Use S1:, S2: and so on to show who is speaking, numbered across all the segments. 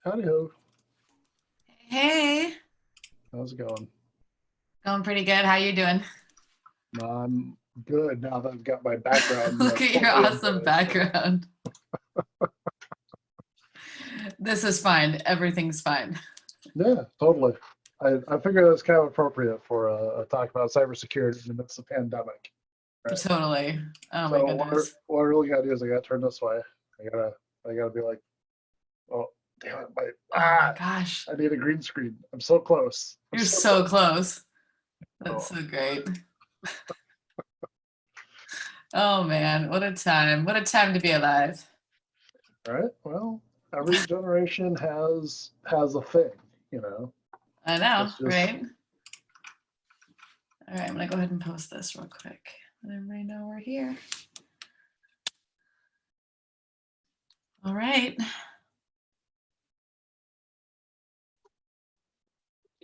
S1: Howdy ho.
S2: Hey,
S1: How's it going?
S2: going pretty good. How you doing?
S1: I'm good now that I've got my background,
S2: Look at your
S1: fully in
S2: awesome
S1: place.
S2: background. This is fine. Everything's fine.
S1: Yeah, totally. I figure that's kind of appropriate for a talk about cybersecurity in the midst of pandemic, right?
S2: Totally. Oh my
S1: So
S2: goodness.
S1: what I really gotta do is I gotta turn this way. I gotta be like, oh damn it,
S2: Oh my gosh.
S1: I need a green screen. I'm so close. I'm
S2: You're
S1: so
S2: so
S1: close.
S2: close. That's
S1: Oh,
S2: so great. Oh man, what a time. What a time to be alive.
S1: all right. Well, every generation has a thing, you know.
S2: I know,
S1: It's just
S2: right? All right, I'm gonna go ahead and post this real quick. Let everybody know we're here. All right.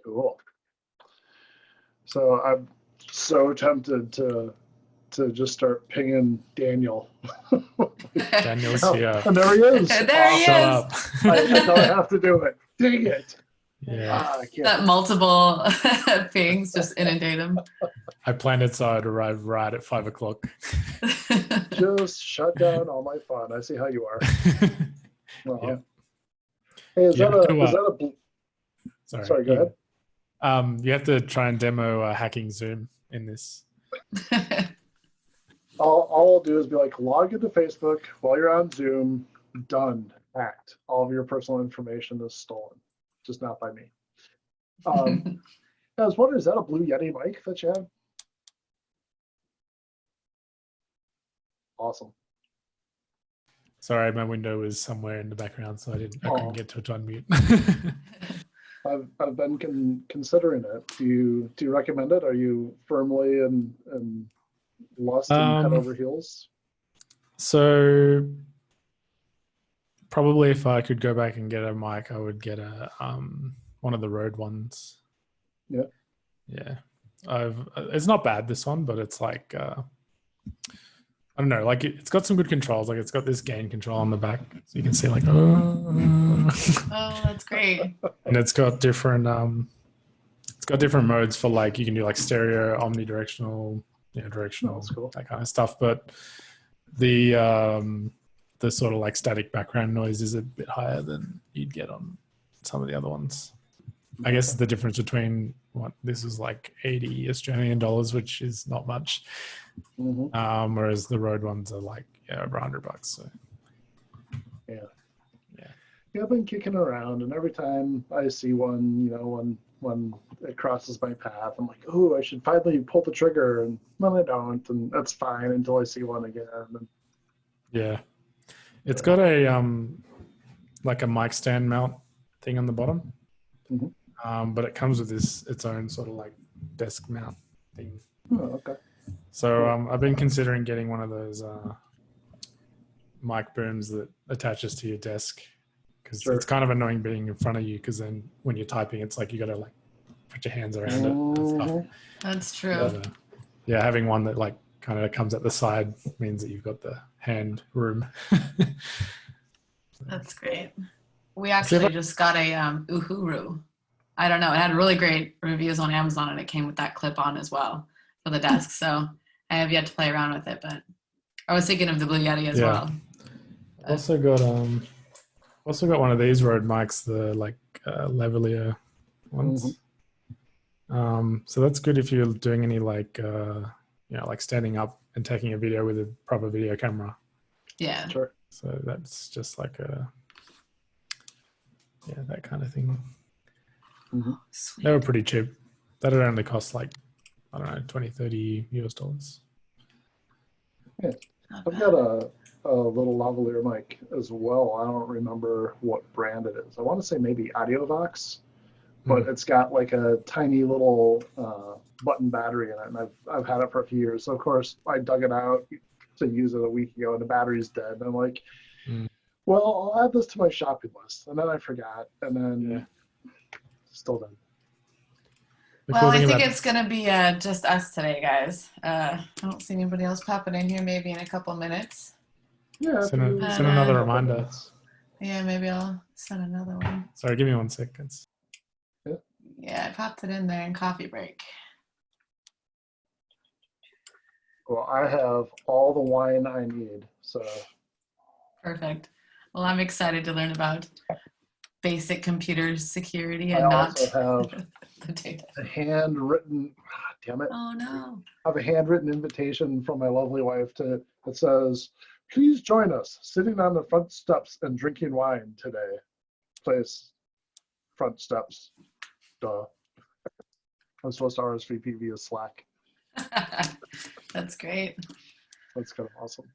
S1: cool. So I'm so tempted to just start pinging Daniel.
S3: Daniel's here.
S1: And there he is.
S2: There he
S3: Shut
S2: is.
S3: up.
S1: I know I have to do it. Dang it.
S3: Yeah.
S1: I can't.
S2: That multiple pings just inundate him.
S3: I planned it so I'd arrive right at 5 o'clock.
S1: Just shut down all my fun. I see how you are.
S3: Yeah.
S1: Hey, is
S3: You
S1: that
S3: have to,
S1: is that a sorry, go ahead.
S3: You have to try and demo hacking Zoom in this.
S1: All I'll do is be like, log into Facebook while you're on Zoom. Done. Hacked. All of your personal information is stolen. Just not by me. I was wondering, is that a Blue Yeti mic that you have? Awesome.
S3: Sorry, my window was somewhere in the background, so I couldn't get to it to unmute.
S1: I've been considering it. Do you recommend it? Are you firmly and lost and head over heels?
S3: So probably if I could go back and get a mic, I would get a one of the Rode ones.
S1: Yeah.
S3: Yeah. It's not bad, this one, but it's like I don't know, like it's got some good controls. Like it's got this gain control on the back, so you can see like
S2: Oh, that's great.
S3: and it's got different modes for, like, you can do like stereo, omnidirectional, directional,
S1: cool.
S3: that kind of stuff. But the sort of like static background noise is a bit higher than you'd get on some of the other ones. I guess the difference between what this is like 80 Australian dollars, which is not much. Whereas the Rode ones are like over $100. So
S1: yeah, I've been kicking around, and every time I see one, when it crosses my path, I'm like, oh, I should finally pull the trigger, and then I don't, and that's fine until I see one again. And,
S3: yeah, it's got a like a mic stand mount thing on the bottom, but it comes with its own sort of like desk mount thing.
S1: Oh, okay.
S3: So I've been considering getting one of those mic booms that attaches to your desk, because it's kind of annoying being in front of you, because then when you're typing, it's like you got to like put your hands around it and stuff.
S2: That's true.
S3: But, yeah, having one that like kind of comes at the side means that you've got the hand room.
S2: That's great. We actually just got a Uhuru. I don't know. It had really great reviews on Amazon, and it came with that clip on as well for the desk. So I have yet to play around with it, but I was thinking of the Blue Yeti as well.
S3: I've also got one of these Rode mics, the like lavalier ones. So that's good if you're doing any like like standing up and taking a video with a proper video camera.
S2: Yeah.
S1: Sure.
S3: So that's just like that kind of thing.
S2: Sweet.
S3: They were pretty cheap. That'd only cost like, I don't know, $20-30 US.
S1: Yeah. I've got a little lavalier mic as well. I don't remember what brand it is. I want to say maybe Audiovox, but it's got like a tiny little button battery in it, and I've had it for a few years. So of course I dug it out to use it a week ago, and the battery's dead. And I'm like, well, I'll add this to my shopping list, and then I forgot, and then still done.
S2: Well, I think it's going to be just us today, guys. I don't see anybody else popping in here maybe in a couple of minutes.
S1: Yeah.
S3: Send another reminder.
S2: Yeah, maybe I'll send another one.
S3: Sorry, give me 1 second.
S2: Yeah, I popped it in there in coffee break.
S1: Well, I have all the wine I need, so.
S2: Perfect. Well, I'm excited to learn about basic computer security
S1: I
S2: and not
S1: also have
S2: the data.
S1: a handwritten, damn it.
S2: Oh no.
S1: I have a handwritten invitation from my lovely wife that says, please join us sitting on the front steps and drinking wine today. Place, front steps, duh. I'm supposed to RSVP via Slack.
S2: That's great.
S1: That's kind of awesome.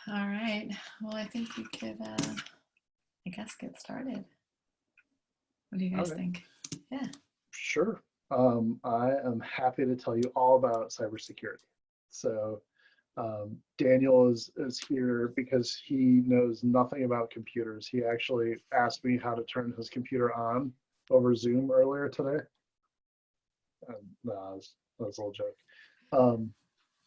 S2: All right. Well, I think we could, I guess, get started. What do you guys think? Yeah.
S1: Sure. I am happy to tell you all about cybersecurity. So Daniel is here because he knows nothing about computers. He actually asked me how to turn his computer on over Zoom earlier today. No, that was a little joke.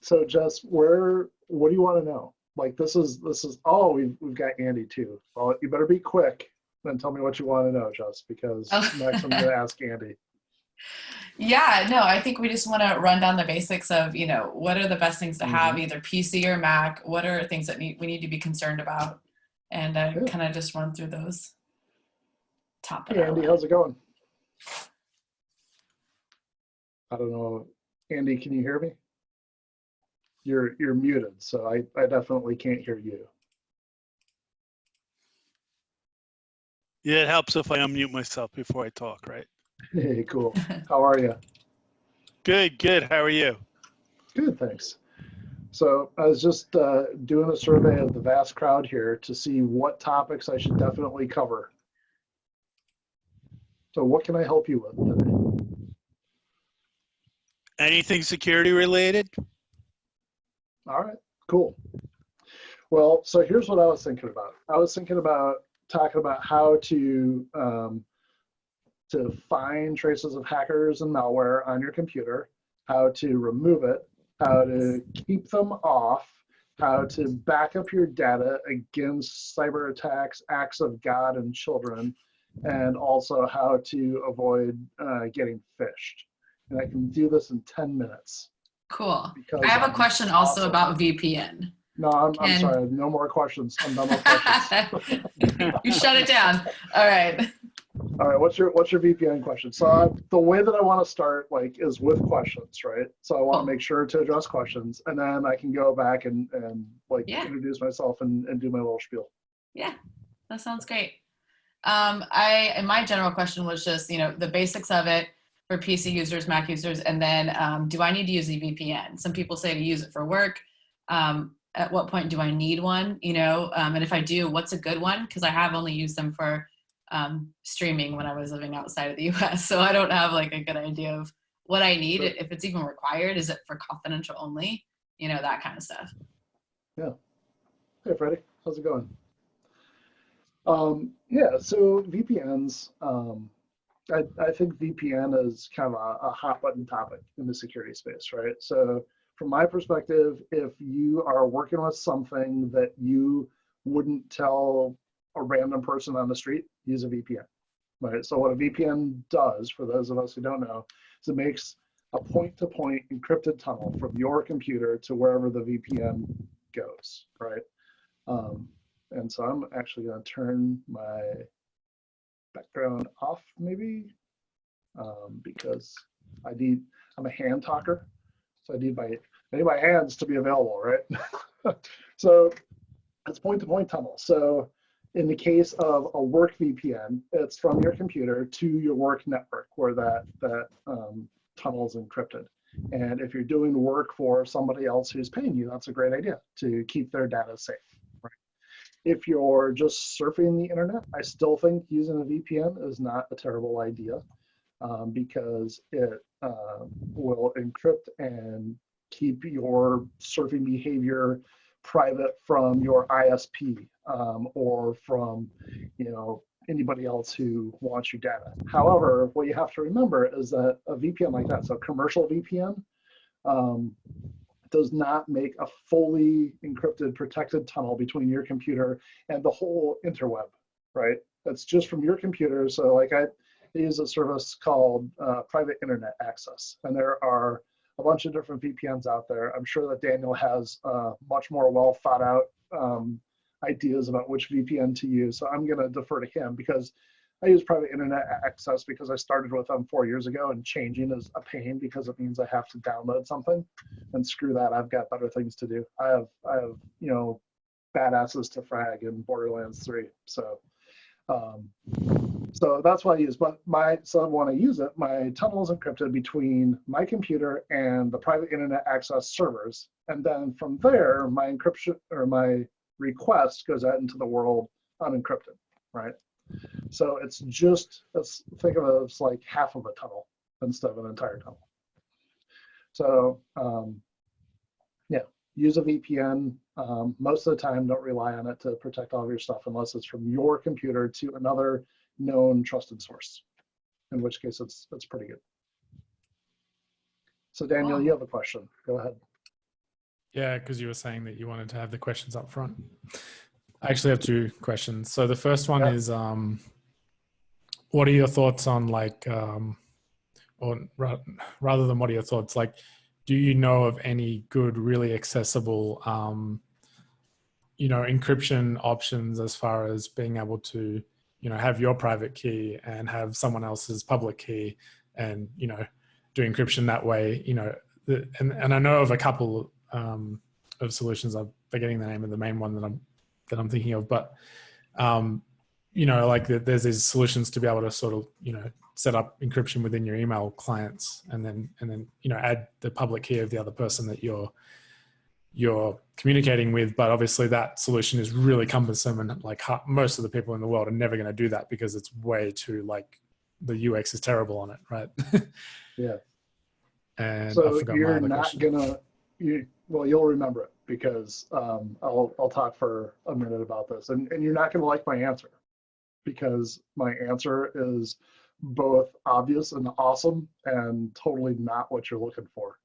S1: So Jess, what do you want to know? Like this is oh, we've got Andy too. Well, you better be quick and tell me what you want to know, Jess, because next I'm going to ask Andy.
S2: Yeah, no, I think we just want to run down the basics of, what are the best things to have, either PC or Mac? What are things that we need to be concerned about? And kind of just run through those.
S1: Hey, Andy, how's it going? I don't know. Andy, can you hear me? You're muted, so I definitely can't hear you.
S4: Yeah, it helps if I unmute myself before I talk, right?
S1: Hey, cool. How are you?
S4: Good, good. How are you?
S1: Good, thanks. So I was just doing a survey of the vast crowd here to see what topics I should definitely cover. So what can I help you with today?
S4: Anything security related?
S1: All right, cool. Well, so here's what I was thinking about. I was thinking about talking about how to find traces of hackers and malware on your computer, how to remove it, how to keep them off, how to back up your data against cyber attacks, acts of God and children, and also how to avoid getting phished. And I can do this in 10 minutes.
S2: Cool. I have a question also about VPN.
S1: No, I'm sorry. No more questions. I'm done with questions.
S2: You shut it down. All right.
S1: All right. What's your VPN question? So the way that I want to start is with questions, right? So I want to make sure to address questions, and then I can go back and introduce myself and do my little spiel.
S2: Yeah, that sounds great. My general question was just the basics of it for PC users, Mac users, and then do I need to use a VPN? Some people say to use it for work. At what point do I need one? And if I do, what's a good one? Because I have only used them for streaming when I was living outside of the US. So I don't have a good idea of what I need, if it's even required. Is it for confidential only? That kind of stuff.
S1: Yeah. Hey, Freddie, how's it going? Yeah, so VPNs, I think VPN is kind of a hot button topic in the security space, right? So from my perspective, if you are working with something that you wouldn't tell a random person on the street, use a VPN, right? So what a VPN does, for those of us who don't know, is it makes a point-to-point encrypted tunnel from your computer to wherever the VPN goes, right? And so I'm actually going to turn my background off, maybe, because I'm a hand talker, so I need my hands to be available, right? So it's point-to-point tunnel. So in the case of a work VPN, it's from your computer to your work network where that tunnel is encrypted. And if you're doing work for somebody else who's paying you, that's a great idea to keep their data safe. Right? If you're just surfing the internet, I still think using a VPN is not a terrible idea because it will encrypt and keep your surfing behavior private from your ISP or from anybody else who wants your data. However, what you have to remember is that a VPN like that, so commercial VPN, does not make a fully encrypted, protected tunnel between your computer and the whole interweb, right? That's just from your computer. So like I use a service called private internet access, and there are a bunch of different VPNs out there. I'm sure that Daniel has much more well thought out ideas about which VPN to use. So I'm going to defer to him because I use private internet access because I started with them 4 years ago, and changing is a pain because it means I have to download something, and screw that, I've got better things to do. I have you know, badasses to frag in Borderlands 3. So so that's what I use. But so when I use it, my tunnel is encrypted between my computer and the private internet access servers. And then from there, my encryption or my request goes out into the world unencrypted, right? So it's just, think of it as like half of a tunnel instead of an entire tunnel. So yeah, use a VPN. Most of the time, don't rely on it to protect all of your stuff unless it's from your computer to another known trusted source, in which case it's pretty good. So Daniel, you have a question. Go ahead.
S3: Yeah, because you were saying that you wanted to have the questions up front. I actually have two questions. So the first one is, what are your thoughts on like, or rather than what are your thoughts, like, do you know of any good, really accessible, you know, encryption options as far as being able to, you know, have your private key and have someone else's public key and, you know, do encryption that way, you know, and I know of a couple of solutions. I'm forgetting the name of the main one that I'm thinking of, but you know, like there's these solutions to be able to sort of, you know, set up encryption within your email clients and then, you know, add the public key of the other person that you're communicating with. But obviously that solution is really cumbersome, and like most of the people in the world are never going to do that because it's way too, like, the UX is terrible on it, right?
S1: Yeah.
S3: And
S1: so
S3: I forgot
S1: you're
S3: my other
S1: not
S3: question.
S1: gonna, well, you'll remember it because I'll talk for a minute about this, and you're not gonna like my answer because my answer is both obvious and awesome and totally not what you're looking for,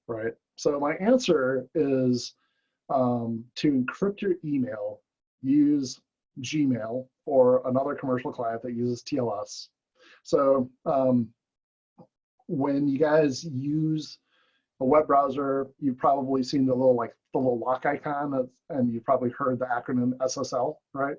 S1: right? So my answer is to encrypt your email, use Gmail or another commercial client that uses TLS. So when you guys use a web browser, you've probably seen the little lock icon, and you've probably heard the acronym SSL, right?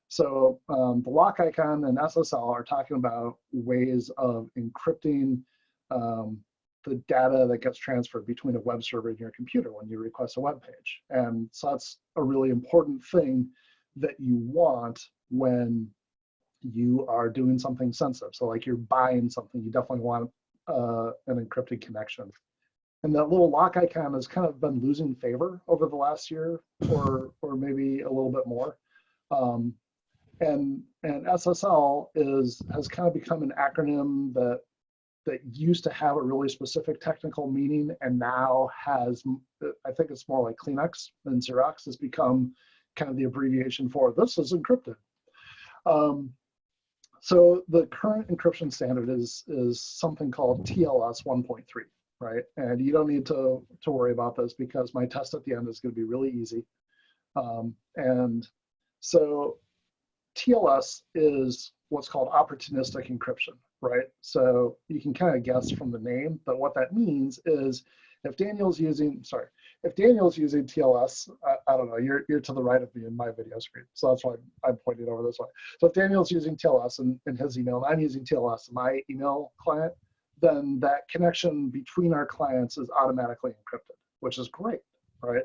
S1: So the lock icon and SSL are talking about ways of encrypting the data that gets transferred between a web server and your computer when you request a web page. And so that's a really important thing that you want when you are doing something sensitive. So like you're buying something, you definitely want an encrypted connection. And that little lock icon has kind of been losing favor over the last year or maybe a little bit more. And SSL has kind of become an acronym that used to have a really specific technical meaning, and now has, I think it's more like Kleenex than Xerox, has become kind of the abbreviation for this is encrypted. So the current encryption standard is something called TLS 1.3, right? And you don't need to worry about this because my test at the end is going to be really easy. And so TLS is what's called opportunistic encryption, right? So you can kind of guess from the name, but what that means is if Daniel's using TLS, I don't know, you're to the right of me in my video screen, so that's why I'm pointing over this way. So if Daniel's using TLS in his email, and I'm using TLS in my email client, then that connection between our clients is automatically encrypted, which is great, right?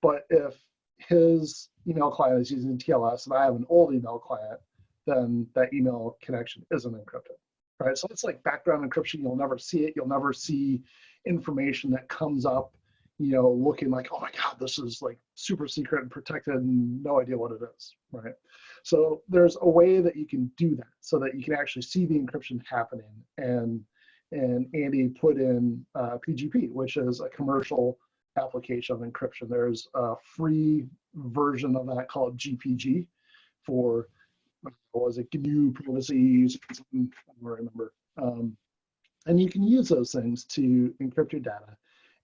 S1: But if his email client is using TLS and I have an old email client, then that email connection isn't encrypted, right? So it's like background encryption. You'll never see it. You'll never see information that comes up, you know, looking like, oh my God, this is like super secret and protected and no idea what it is, right? So there's a way that you can do that so that you can actually see the encryption happening. And Andy put in PGP, which is a commercial application of encryption. There's a free version of that called GPG for, what was it, GNU privacy, I don't remember. And you can use those things to encrypt your data.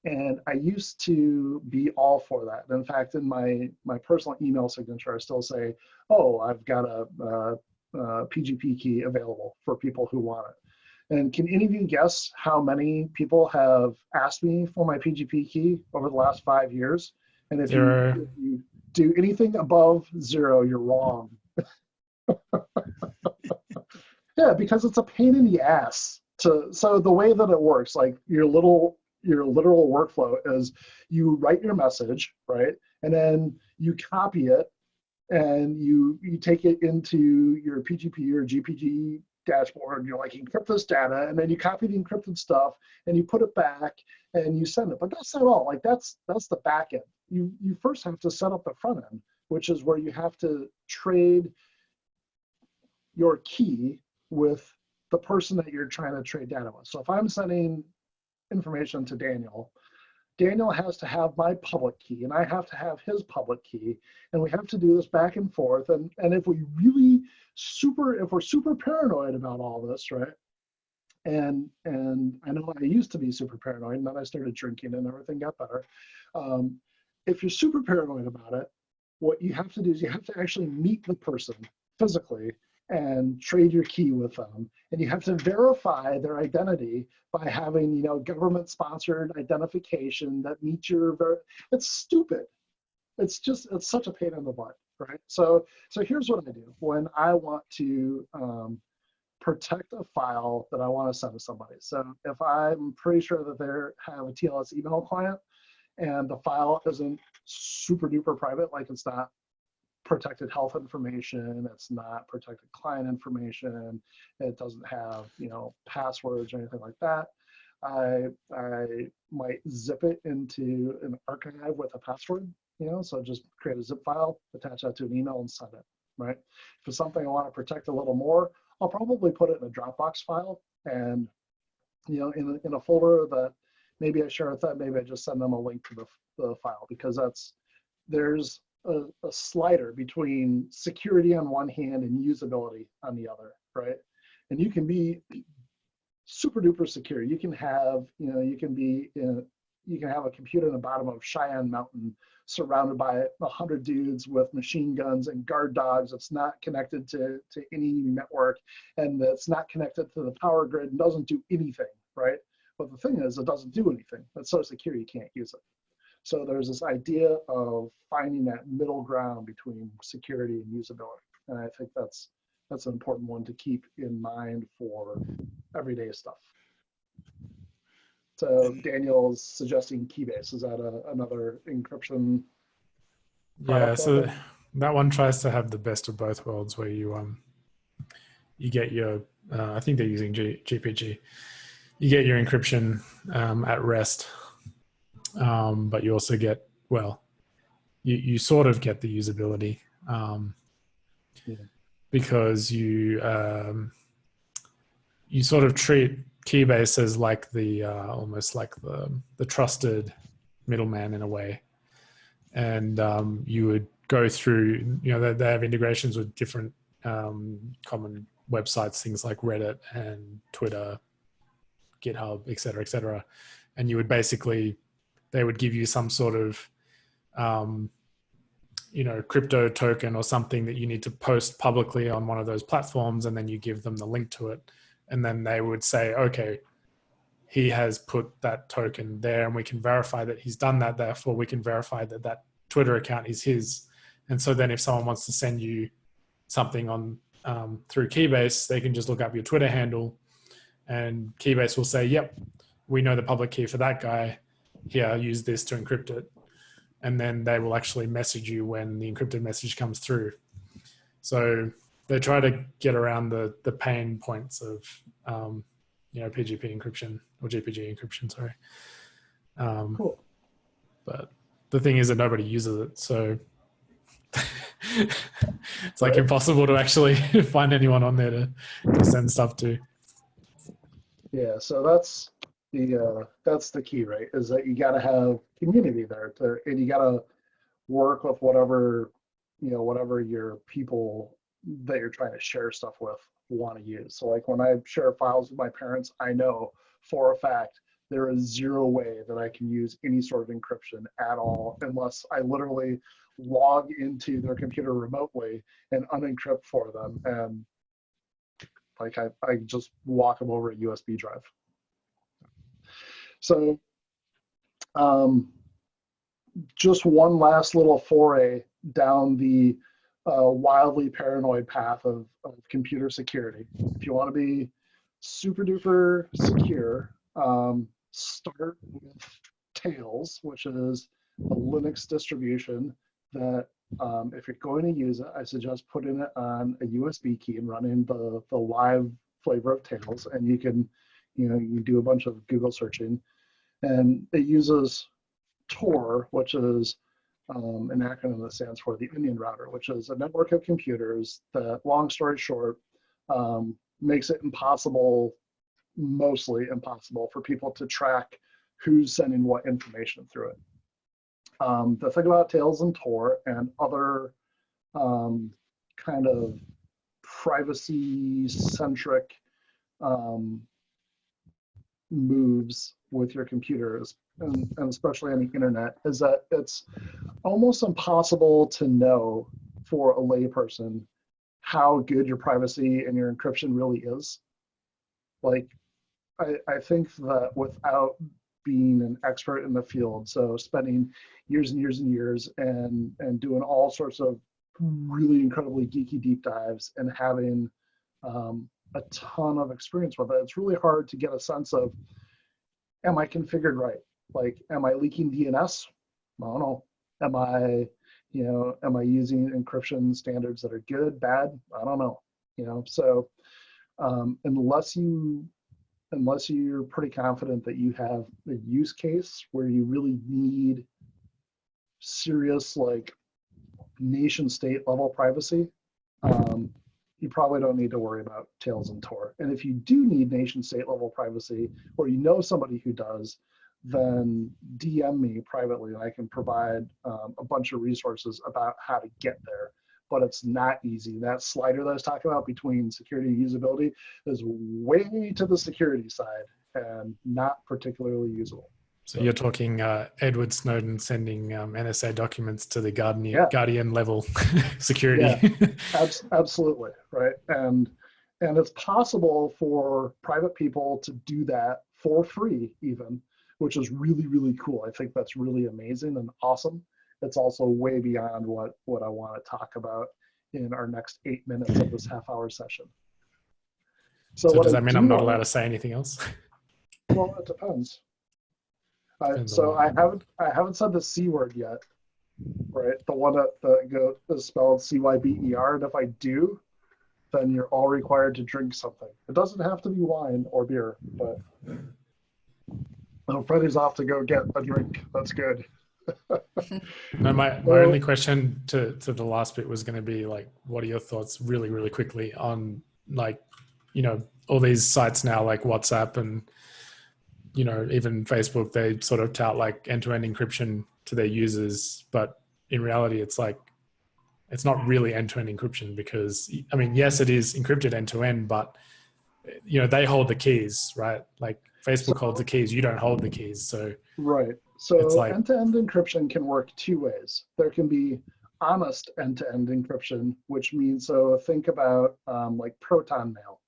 S1: And I used to be all for that. In fact, in my personal email signature, I still say, oh, I've got a PGP key available for people who want it. And can any of you guess how many people have asked me for my PGP key over the last 5 years? And if you do anything above 0, you're wrong. Yeah, because it's a pain in the ass. So the way that it works, like your literal workflow is you write your message, right? And then you copy it and you take it into your PGP or GPG dashboard. You're like, encrypt this data, and then you copy the encrypted stuff and you put it back and you send it. But that's not all. Like that's the back end. You first have to set up the front end, which is where you have to trade your key with the person that you're trying to trade data with. So if I'm sending information to Daniel, Daniel has to have my public key and I have to have his public key, and we have to do this back and forth. And if we really if we're super paranoid about all this, right? And I know I used to be super paranoid, and then I started drinking and everything got better. If you're super paranoid about it, what you have to do is you have to actually meet the person physically and trade your key with them. And you have to verify their identity by having, government-sponsored identification that meets your, it's stupid. It's such a pain in the butt, right? So here's what I do when I want to protect a file that I want to send to somebody. So if I'm pretty sure that they have a TLS email client and the file isn't super duper private, like it's not protected health information, it's not protected client information, it doesn't have passwords or anything like that, I might zip it into an archive with a password, so just create a zip file, attach that to an email and send it, right? If it's something I want to protect a little more, I'll probably put it in a Dropbox file and in a folder that maybe I share with them, maybe I just send them a link to the file, because there's a slider between security on one hand and usability on the other, right? And you can be super duper secure. You can have, you can have a computer in the bottom of Cheyenne Mountain surrounded by 100 dudes with machine guns and guard dogs. It's not connected to any network, and it's not connected to the power grid and doesn't do anything, right? But the thing is, it doesn't do anything. It's so secure you can't use it. So there's this idea of finding that middle ground between security and usability. And I think that's an important one to keep in mind for everyday stuff. So Daniel's suggesting Keybase. Is that another encryption
S3: Yeah,
S1: product?
S3: so that one tries to have the best of both worlds, where you get your, I think they're using GPG. You get your encryption at rest, but you also get, you sort of get the usability because you sort of treat Keybase as like the almost like the trusted middleman in a way, and you would go through, they have integrations with different common websites, things like Reddit and Twitter, GitHub, et cetera, and you would basically, they would give you some sort of crypto token or something that you need to post publicly on one of those platforms, and then you give them the link to it, and then they would say, okay, he has put that token there and we can verify that he's done that, therefore we can verify that that Twitter account is his. And so then if someone wants to send you something on through Keybase, they can just look up your Twitter handle and Keybase will say, yep, we know the public key for that guy, here, use this to encrypt it. And then they will actually message you when the encrypted message comes through. So they try to get around the pain points of PGP encryption or GPG encryption, sorry.
S1: Cool.
S3: But the thing is that nobody uses it, so it's like impossible to actually find anyone on there to send stuff to.
S1: Yeah, so that's the key, right? Is that you got to have community there, and you got to work with whatever your people that you're trying to share stuff with want to use. So like when I share files with my parents, I know for a fact there is zero way that I can use any sort of encryption at all unless I literally log into their computer remotely and unencrypt for them. And like I just walk them over a USB drive. So just one last little foray down the wildly paranoid path of computer security. If you want to be super duper secure, start with Tails, which is a Linux distribution that if you're going to use it, I suggest putting it on a USB key and running the live flavor of Tails, and you can do a bunch of Google searching, and it uses Tor, which is an acronym that stands for the Onion Router, which is a network of computers that, long story short, makes it impossible, mostly impossible, for people to track who's sending what information through it. The thing about Tails and Tor and other kind of privacy-centric moves with your computers, and especially on the internet, is that it's almost impossible to know for a layperson how good your privacy and your encryption really is. Like, I think that without being an expert in the field, so spending years and years and years and doing all sorts of really incredibly geeky deep dives and having a ton of experience with it, it's really hard to get a sense of, am I configured right? Like, am I leaking DNS? I don't know. Am I using encryption standards that are good, bad? I don't know. So unless you're pretty confident that you have a use case where you really need serious, like, nation state level privacy, you probably don't need to worry about Tails and Tor. And if you do need nation state level privacy, or you know somebody who does, then DM me privately and I can provide a bunch of resources about how to get there. But it's not easy. That slider that I was talking about between security and usability is way to the security side and not particularly usable.
S3: So you're talking Edward Snowden sending NSA documents to the Guardian level security.
S1: Yeah, absolutely, right. And it's possible for private people to do that for free even, which is really, really cool. I think that's really amazing and awesome. It's also way beyond what I want to talk about in our next 8 minutes of this half-hour session.
S3: So does that mean I'm not allowed to say anything else?
S1: Well, it depends. So I haven't said the C word yet, right? The one that is spelled CYBER, and if I do, then you're all required to drink something. It doesn't have to be wine or beer, but Freddie's off to go get a drink. That's good.
S3: No, my only question to the last bit was going to be, like, what are your thoughts really, really quickly on, like, all these sites now like WhatsApp and, even Facebook, they sort of tout like end-to-end encryption to their users, but in reality, it's like, it's not really end-to-end encryption because, I mean, yes, it is encrypted end-to-end, but, they hold the keys, right? Like Facebook holds the keys, you don't hold the keys. So
S1: right. So
S3: it's like,
S1: end-to-end encryption can work two ways. There can be honest end-to-end encryption, which means, so think about like Proton Mail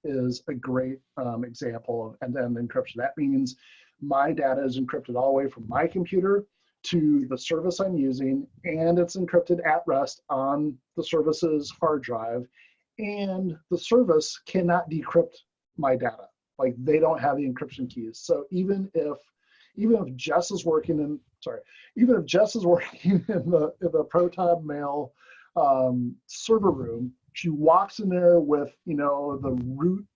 S1: is a great example of end-to-end encryption. That means my data is encrypted all the way from my computer to the service I'm using, and it's encrypted at rest on the service's hard drive, and the service cannot decrypt my data. Like, they don't have the encryption keys. So even if Jess is working in the Proton Mail server room, she walks in there with the root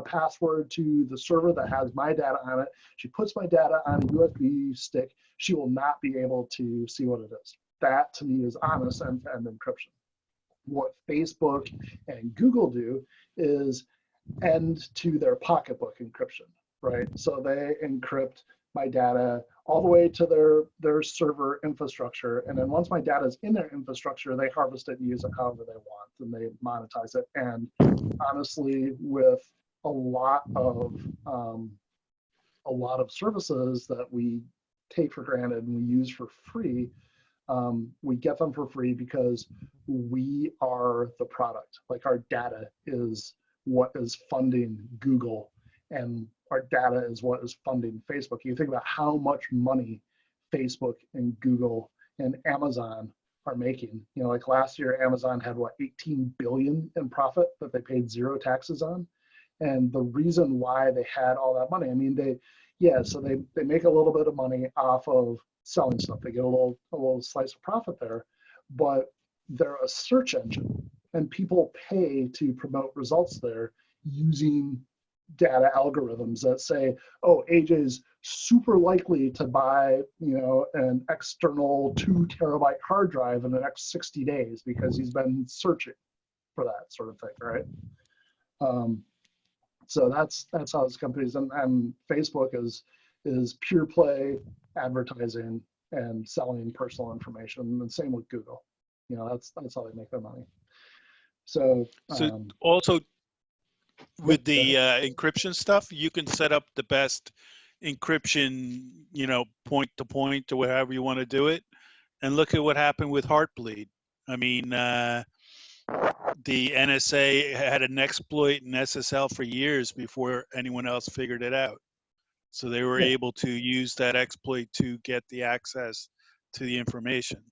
S1: password to the server that has my data on it. She puts my data on a USB stick. She will not be able to see what it is. That to me is honest end-to-end encryption. What Facebook and Google do is end to their pocketbook encryption, right? So they encrypt my data all the way to their server infrastructure. And then once my data is in their infrastructure, they harvest it and use it however they want, and they monetize it. And honestly, with a lot of a lot of services that we take for granted and we use for free, we get them for free because we are the product. Like our data is what is funding Google, and our data is what is funding Facebook. You think about how much money Facebook and Google and Amazon are making. You know, like last year, Amazon had what, 18 billion in profit that they paid 0 taxes on. And the reason why they had all that money, I mean, they make a little bit of money off of selling stuff. They get a little slice of profit there, but they're a search engine, and people pay to promote results there using data algorithms that say, oh, AJ's super likely to buy, you know, an external 2 terabyte hard drive in the next 60 days because he's been searching for that sort of thing, right? So that's how this companies, and Facebook is pure play advertising and selling personal information, and same with Google. You know, that's how they make their money. So
S4: also with the encryption stuff, you can set up the best encryption, you know, point to point or wherever you want to do it. And look at what happened with Heartbleed. I mean, the NSA had an exploit in SSL for years before anyone else figured it out. So they were able to use that exploit to get the access to the information.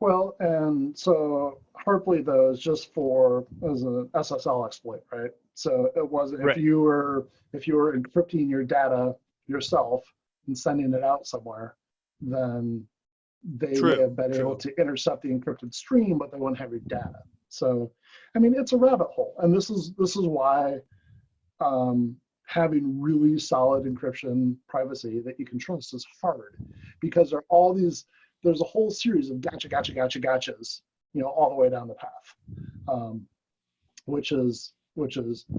S1: Well, and so Heartbleed though is just as an SSL exploit, right? So it wasn't,
S4: right.
S1: if you were encrypting your data yourself and sending it out somewhere, then they may have been able to intercept the encrypted stream, but they wouldn't have your data. So, I mean, it's a rabbit hole, and this is why having really solid encryption privacy that you can trust is hard, because there's a whole series of gotchas, you know, all the way down the path, which is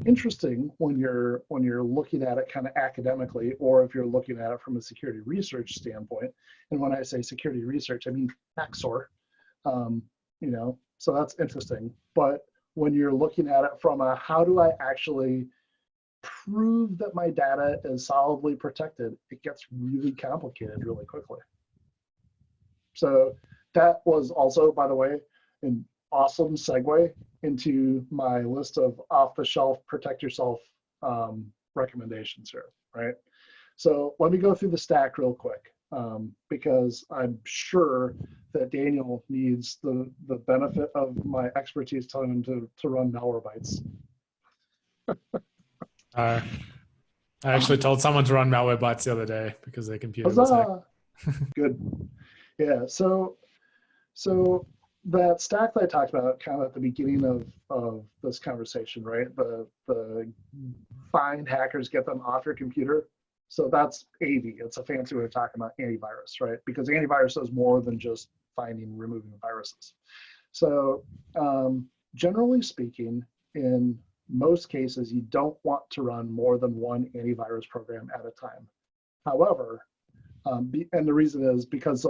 S1: interesting when you're looking at it kind of academically, or if you're looking at it from a security research standpoint. And when I say security research, I mean XOR, you know, so that's interesting. But when you're looking at it from a, how do I actually prove that my data is solidly protected, it gets really complicated really quickly. So that was also, by the way, an awesome segue into my list of off-the-shelf protect yourself recommendations here, right? So let me go through the stack real quick, because I'm sure that Daniel needs the benefit of my expertise telling him to run Malwarebytes.
S3: I actually told someone to run Malwarebytes the other day because their computer was hacked.
S1: Good. Yeah, so that stack that I talked about kind of at the beginning of this conversation, right? The find hackers, get them off your computer. So that's AV. It's a fancy way of talking about antivirus, right? Because antivirus does more than just finding, removing viruses. So generally speaking, in most cases, you don't want to run more than one antivirus program at a time. However, and the reason is because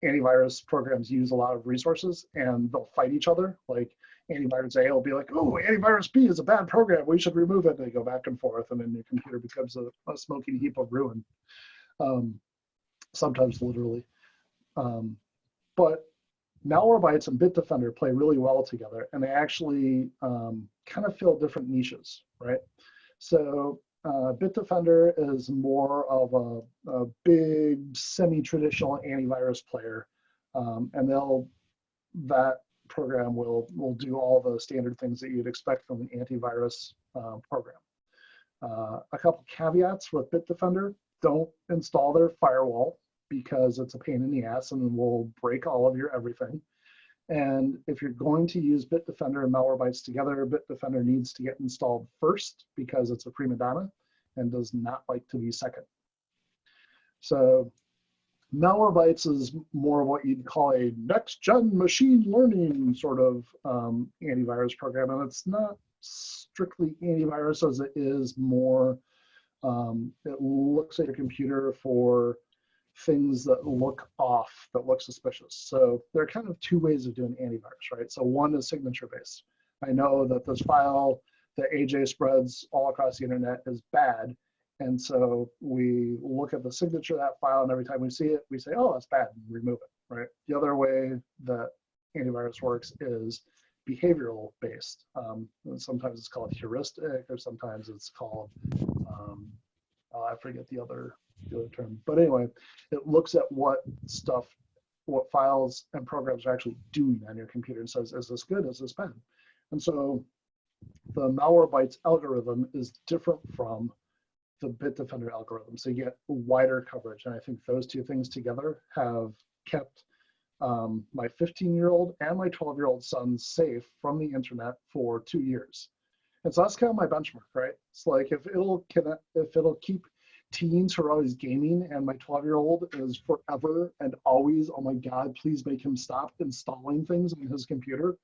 S1: antivirus programs use a lot of resources and they'll fight each other. Like antivirus A will be like, oh, antivirus B is a bad program, we should remove it. And they go back and forth, and then your computer becomes a smoking heap of ruin, sometimes literally. But Malwarebytes and Bitdefender play really well together, and they actually kind of fill different niches, right? So Bitdefender is more of a big semi-traditional antivirus player, and that program will do all the standard things that you'd expect from an antivirus program. A couple caveats with Bitdefender: don't install their firewall because it's a pain in the ass and will break all of your everything. And if you're going to use Bitdefender and Malwarebytes together, Bitdefender needs to get installed first because it's a prima donna and does not like to be second. So Malwarebytes is more what you'd call a next-gen machine learning sort of antivirus program, and it's not strictly antivirus as it is more, it looks at your computer for things that look off, that look suspicious. So there are kind of two ways of doing antivirus, right? So one is signature-based. I know that this file that AJ spreads all across the internet is bad, And so we look at the signature of that file, and every time we see it, we say, oh, that's bad, and remove it, right? The other way that antivirus works is behavioral based. Sometimes it's called heuristic, or sometimes it's called, I forget the other term. But anyway, it looks at what files and programs are actually doing on your computer and says, is this good, is this bad? And so the Malwarebytes algorithm is different from the Bitdefender algorithm. So you get wider coverage. And I think those two things together have kept my 15-year-old and my 12-year-old son safe from the internet for 2 years. And so that's kind of my benchmark, right? It's like if it'll keep teens who are always gaming, and my 12-year-old is forever and always, oh my God, please make him stop installing things on his computer.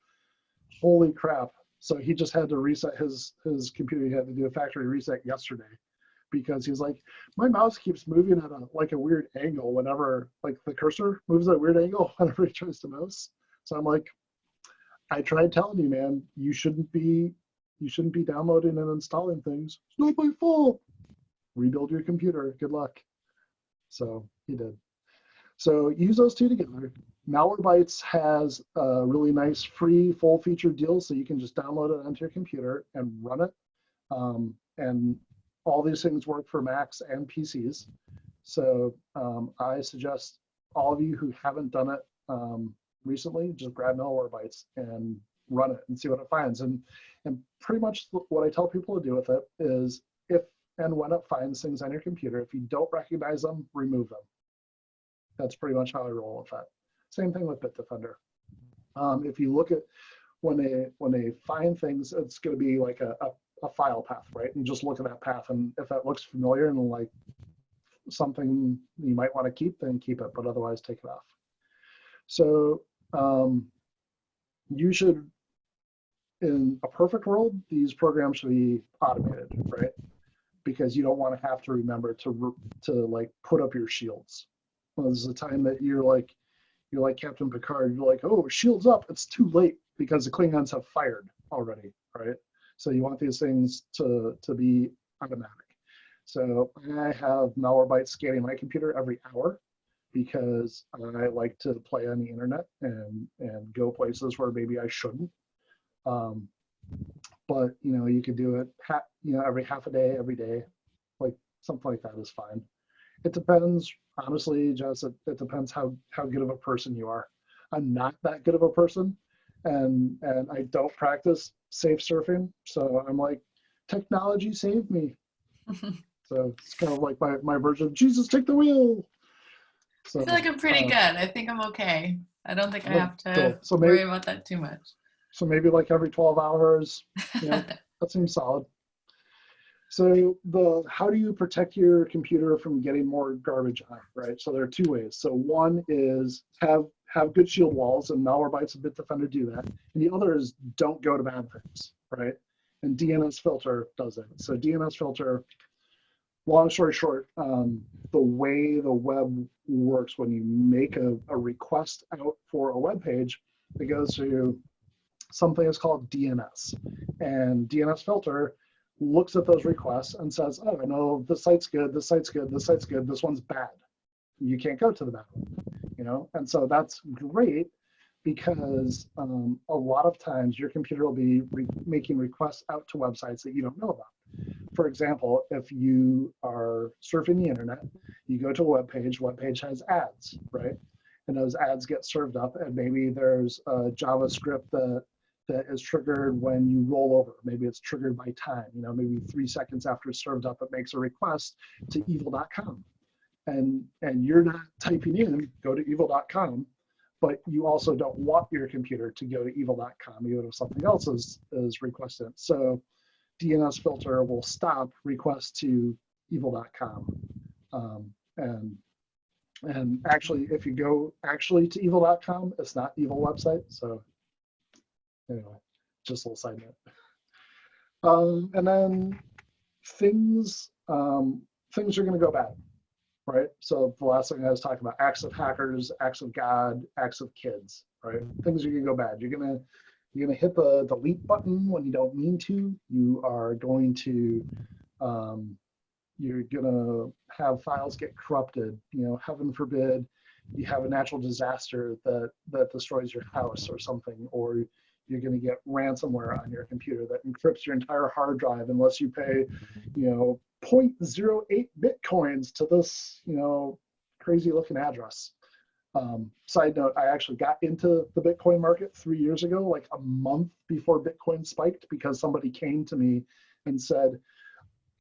S1: Holy crap. So he just had to reset his computer. He had to do a factory reset yesterday because he's like, my mouse keeps moving at a weird angle whenever, like, the cursor moves at a weird angle whenever he tries to mouse. So I'm like, I tried telling you, man, you shouldn't be downloading and installing things. It's not my fault. Rebuild your computer. Good luck. So he did. So use those two together. Malwarebytes has a really nice free full feature deal, so you can just download it onto your computer and run it. And all these things work for Macs and PCs. So I suggest all of you who haven't done it recently, just grab Malwarebytes and run it and see what it finds. And pretty much what I tell people to do with it is, if and when it finds things on your computer, if you don't recognize them, remove them. That's pretty much how I roll with that. Same thing with Bitdefender. If you look at when they find things, it's going to be like a file path, right? And just look at that path, and if that looks familiar and like something you might want to keep, then keep it, but otherwise take it off. So you should, in a perfect world, these programs should be automated, right? Because you don't want to have to remember to like put up your shields. Well, there's a time that you're like Captain Picard. You're like, oh, shields up. It's too late because the Klingons have fired already, right? So you want these things to be automatic. So I have Malwarebytes scanning my computer every hour because I like to play on the internet and go places where maybe I shouldn't. But you could do it every half a day, every day, like something like that is fine. It depends, honestly, Jess, it depends how good of a person you are. I'm not that good of a person, and I don't practice safe surfing. So I'm like, technology saved me. So it's kind of like my version of Jesus, take the wheel. So,
S2: I feel like I'm pretty good. I think I'm okay. I don't think I have to worry about that too much.
S1: So maybe like every 12 hours, that seems solid. So how do you protect your computer from getting more garbage on it, right? So there are two ways. So one is have good shield walls, and Malwarebytes and Bitdefender do that. And the other is don't go to bad things, right? And DNS filter does it. So DNS filter, long story short, the way the web works, when you make a request out for a web page, it goes to something that's called DNS. And DNS filter looks at those requests and says, oh, I know this site's good, this site's good, this site's good, this one's bad. You can't go to the bad one, And so that's great because a lot of times your computer will be making requests out to websites that you don't know about. For example, if you are surfing the internet, you go to a web page has ads, right? And those ads get served up, and maybe there's a JavaScript that is triggered when you roll over. Maybe it's triggered by time. Maybe 3 seconds after it's served up, it makes a request to evil.com. And you're not typing in, go to evil.com, but you also don't want your computer to go to evil.com, even if something else is requested. So DNS filter will stop requests to evil.com. And actually, if you go actually to evil.com, it's not evil website. So anyway, just a little side note. And then things are going to go bad, right? So the last thing I was talking about, acts of hackers, acts of God, acts of kids, right? Things are going to go bad. You're going to hit the delete button when you don't mean to. You are going to you're gonna have files get corrupted. You know, heaven forbid, you have a natural disaster that destroys your house or something, or you're going to get ransomware on your computer that encrypts your entire hard drive unless you pay, you know, 0.08 bitcoins to this, you know, crazy looking address. Side note, I actually got into the Bitcoin market 3 years ago, like a month before Bitcoin spiked, because somebody came to me and said,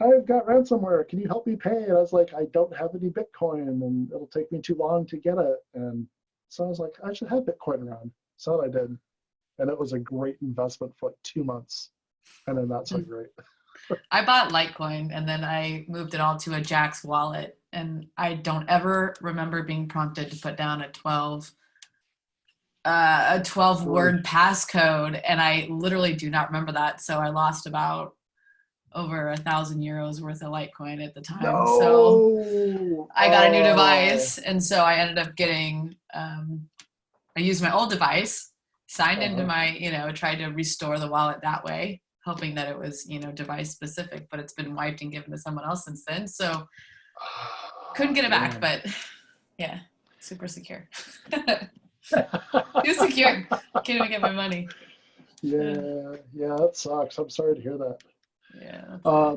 S1: I've got ransomware, can you help me pay? And I was like, I don't have any Bitcoin and it'll take me too long to get it. And so I was like, I should have Bitcoin around. So I did. And it was a great investment for like 2 months. And then not so great.
S2: I bought Litecoin and then I moved it all to a Jax wallet. And I don't ever remember being prompted to put down a 12 word passcode. And I literally do not remember that. So I lost about over 1,000 euros worth of Litecoin at the time.
S1: No.
S2: So I got a new device. And so I ended up getting, I used my old device, signed into my, you know, tried to restore the wallet that way, hoping that it was, you know, device specific, but it's been wiped and given to someone else since then. So couldn't get it back, but yeah, super secure. Too secure. Can't even get my money.
S1: Yeah, that sucks. I'm sorry to hear that.
S2: Yeah.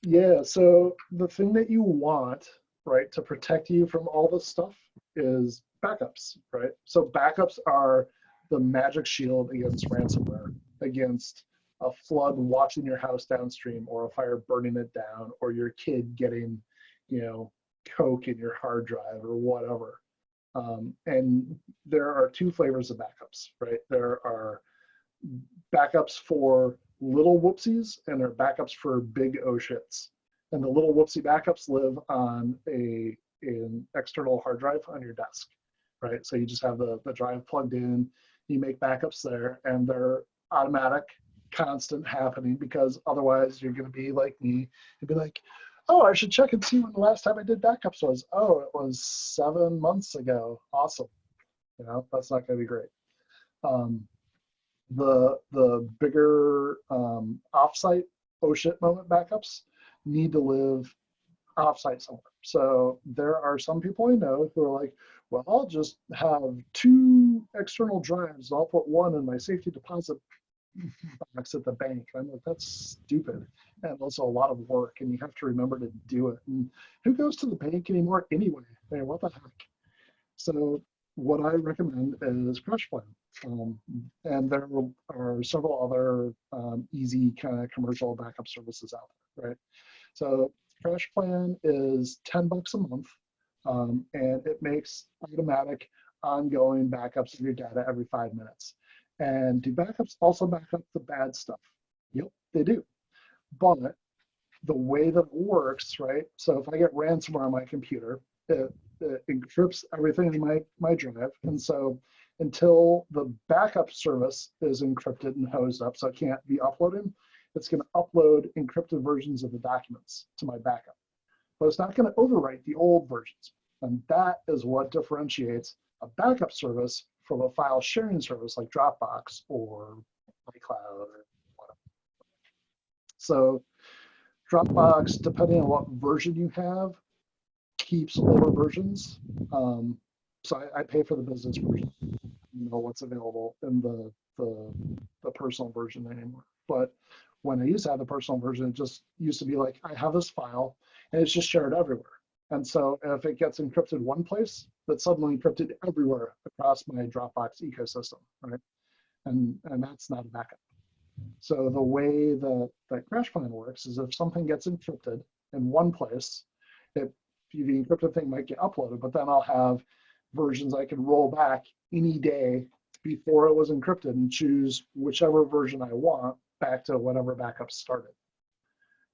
S1: Yeah, so the thing that you want, right, to protect you from all this stuff is backups, right? So backups are the magic shield against ransomware, against a flood washing your house downstream, or a fire burning it down, or your kid getting, you know, coke in your hard drive or whatever. And there are two flavors of backups, right? There are backups for little whoopsies and there are backups for big oh shits. And the little whoopsie backups live on an external hard drive on your desk, right? So you just have the drive plugged in, you make backups there, and they're automatic, constant happening, because otherwise you're going to be like me and be like, oh, I should check and see when the last time I did backups was. Oh, it was 7 months ago. Awesome. You know, that's not going to be great. The bigger offsite oh shit moment backups need to live offsite somewhere. So there are some people I know who are like, well, I'll just have 2 external drives. I'll put one in my safety deposit box at the bank. I'm like, that's stupid. And also a lot of work, and you have to remember to do it. And who goes to the bank anymore anyway? I mean, what the heck? So what I recommend is CrashPlan. And there are several other easy kind of commercial backup services out there, right? So CrashPlan is $10 a month, and it makes automatic ongoing backups of your data every 5 minutes. And do backups also back up the bad stuff? Yep, they do. But the way that it works, right? So if I get ransomware on my computer, it encrypts everything in my drive. And so until the backup service is encrypted and hosed up, so it can't be uploaded, it's going to upload encrypted versions of the documents to my backup. But it's not going to overwrite the old versions. And that is what differentiates a backup service from a file sharing service like Dropbox or iCloud or whatever. So Dropbox, depending on what version you have, keeps older versions. So I pay for the business version. You know what's available in the personal version anymore. But when I used to have the personal version, it just used to be like, I have this file and it's just shared everywhere. And so if it gets encrypted one place, that's suddenly encrypted everywhere across my Dropbox ecosystem, right? And that's not a backup. So the way that CrashPlan works is if something gets encrypted in one place, the encrypted thing might get uploaded, but then I'll have versions I can roll back any day before it was encrypted and choose whichever version I want back to whatever backup started.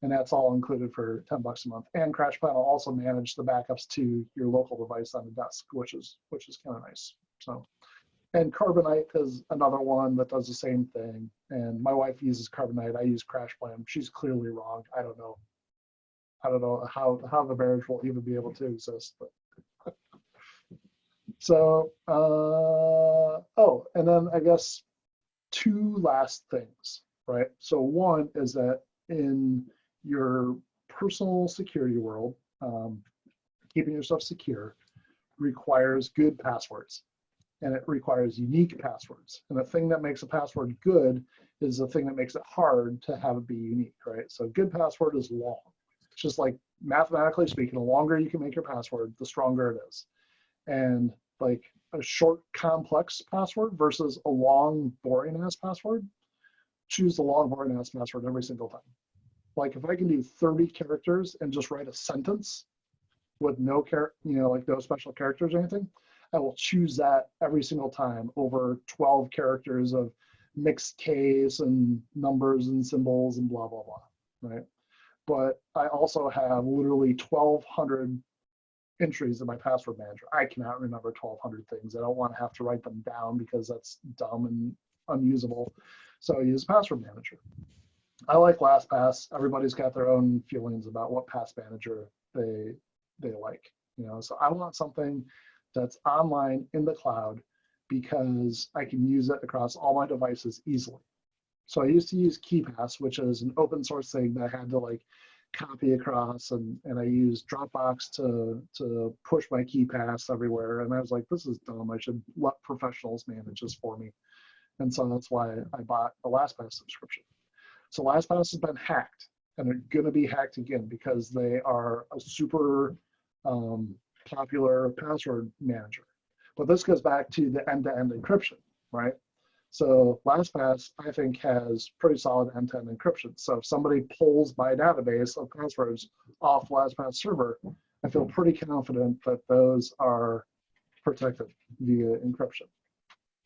S1: And that's all included for $10 a month. And CrashPlan will also manage the backups to your local device on the desk, which is kind of nice. So, and Carbonite is another one that does the same thing. And my wife uses Carbonite. I use CrashPlan. She's clearly wrong. I don't know how the marriage will even be able to exist. But so, oh, and then I guess 2 last things, right? So one is that in your personal security world, keeping yourself secure requires good passwords, and it requires unique passwords. And the thing that makes a password good is the thing that makes it hard to have it be unique, right? So good password is long. It's just like mathematically speaking, the longer you can make your password, the stronger it is. And like a short, complex password versus a long, boring ass password, choose the long, boring ass password every single time. Like if I can do 30 characters and just write a sentence with no like no special characters or anything, I will choose that every single time over 12 characters of mixed case and numbers and symbols and blah, blah, blah, right? But I also have literally 1,200 entries in my password manager. I cannot remember 1,200 things. I don't want to have to write them down because that's dumb and unusable. So I use password manager. I like LastPass. Everybody's got their own feelings about what pass manager they like, so I want something that's online in the cloud because I can use it across all my devices easily. So I used to use KeePass, which is an open source thing that I had to like copy across, and I used Dropbox to push my KeePass everywhere. And I was like, this is dumb. I should let professionals manage this for me. And so that's why I bought the LastPass subscription. So LastPass has been hacked, and they're going to be hacked again because they are a super popular password manager. But this goes back to the end-to-end encryption, right? So LastPass, I think, has pretty solid end-to-end encryption. So if somebody pulls my database of passwords off LastPass server, I feel pretty confident that those are protected via encryption.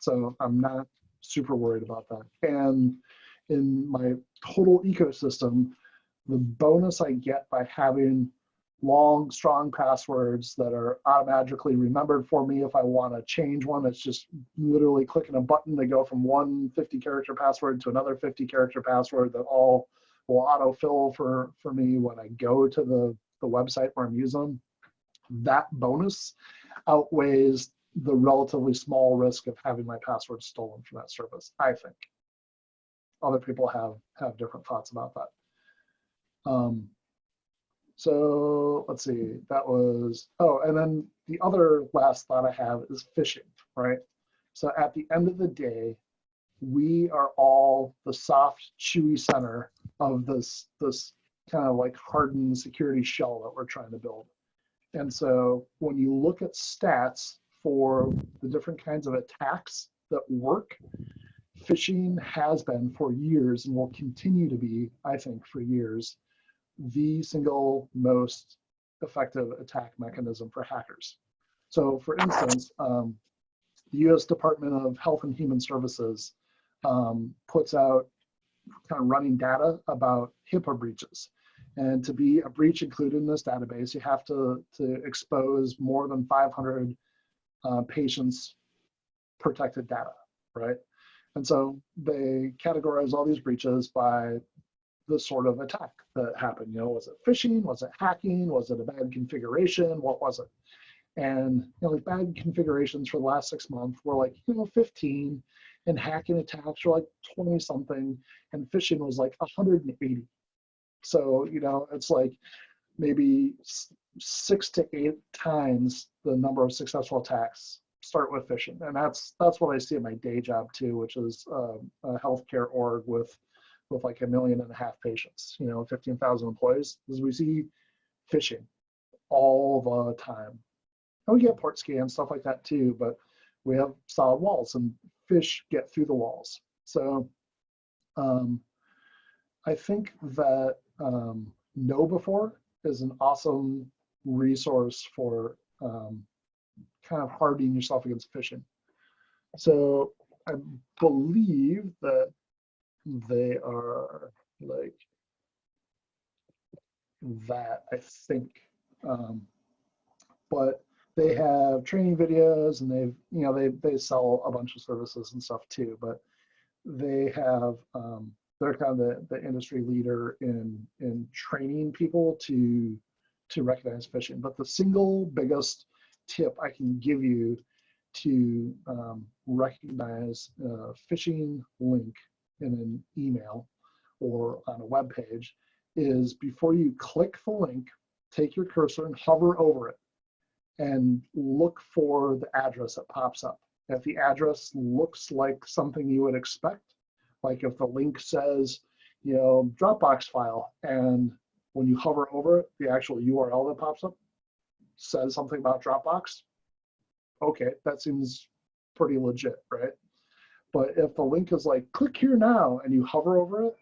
S1: So I'm not super worried about that. And in my total ecosystem, the bonus I get by having long, strong passwords that are automatically remembered for me if I want to change one, it's just literally clicking a button to go from one 50-character password to another 50-character password that all will autofill for me when I go to the website where I'm using them. That bonus outweighs the relatively small risk of having my password stolen from that service, I think. Other people have different thoughts about that. So let's see, that was, and then the other last thought I have is phishing, right? So at the end of the day, we are all the soft, chewy center of this kind of like hardened security shell that we're trying to build. And so when you look at stats for the different kinds of attacks that work, phishing has been for years and will continue to be, I think, for years, the single most effective attack mechanism for hackers. So for instance, the US Department of Health and Human Services puts out kind of running data about HIPAA breaches. And to be a breach included in this database, you have to expose more than 500 patients' protected data, right? And so they categorize all these breaches by the sort of attack that happened. Was it phishing? Was it hacking? Was it a bad configuration? What was it? And like bad configurations for the last 6 months were like 15, and hacking attacks were like 20 something, and phishing was like 180. So it's like maybe 6 to 8 times the number of successful attacks start with phishing, and that's what I see in my day job too, which is a healthcare org with like 1.5 million patients, 15,000 employees, is we see phishing all the time. And we get port scans, stuff like that too, but we have solid walls and fish get through the walls. So I think that KnowBe4 is an awesome resource for kind of hardening yourself against phishing. So I believe that they are like that, I think. But they have training videos, and they sell a bunch of services and stuff too, but they have they're kind of the industry leader in training people to recognize phishing. But the single biggest tip I can give you to recognize a phishing link in an email or on a web page is before you click the link, take your cursor and hover over it and look for the address that pops up. If the address looks like something you would expect, like if the link says, Dropbox file, and when you hover over it, the actual URL that pops up says something about Dropbox, okay, that seems pretty legit, right? But if the link is like, click here now, and you hover over it,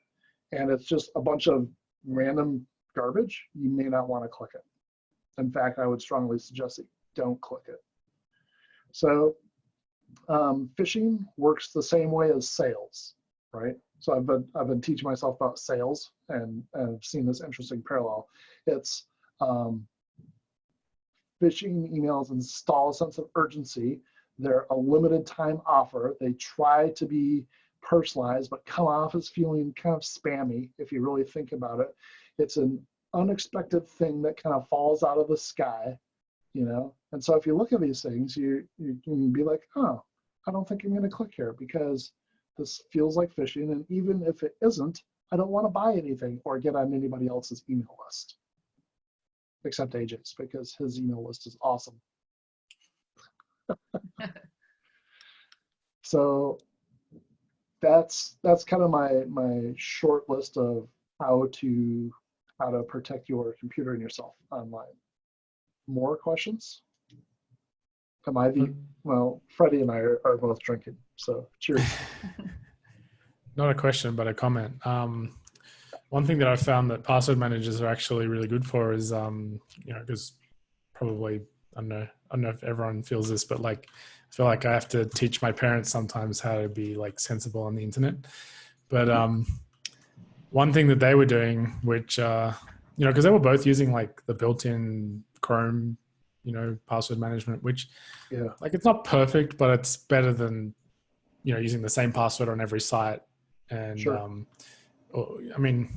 S1: and it's just a bunch of random garbage, you may not want to click it. In fact, I would strongly suggest that you don't click it. So phishing works the same way as sales, right? So I've been teaching myself about sales, and I've seen this interesting parallel. It's phishing emails install a sense of urgency. They're a limited time offer. They try to be personalized, but come off as feeling kind of spammy if you really think about it. It's an unexpected thing that kind of falls out of the sky, And so if you look at these things, you can be like, oh, I don't think I'm going to click here because this feels like phishing. And even if it isn't, I don't want to buy anything or get on anybody else's email list, except AJ's, because his email list is awesome. So that's kind of my short list of how to protect your computer and yourself online. More questions? Well, Freddie and I are both drinking, so cheers.
S3: Not a question, but a comment. One thing that I've found that password managers are actually really good for is, because probably, I don't know if everyone feels this, but like, I feel like I have to teach my parents sometimes how to be like sensible on the internet. But one thing that they were doing, which, because they were both using like the built-in Chrome, password management, which like it's not perfect, but it's better than, using the same password on every site. And
S1: sure.
S3: I mean,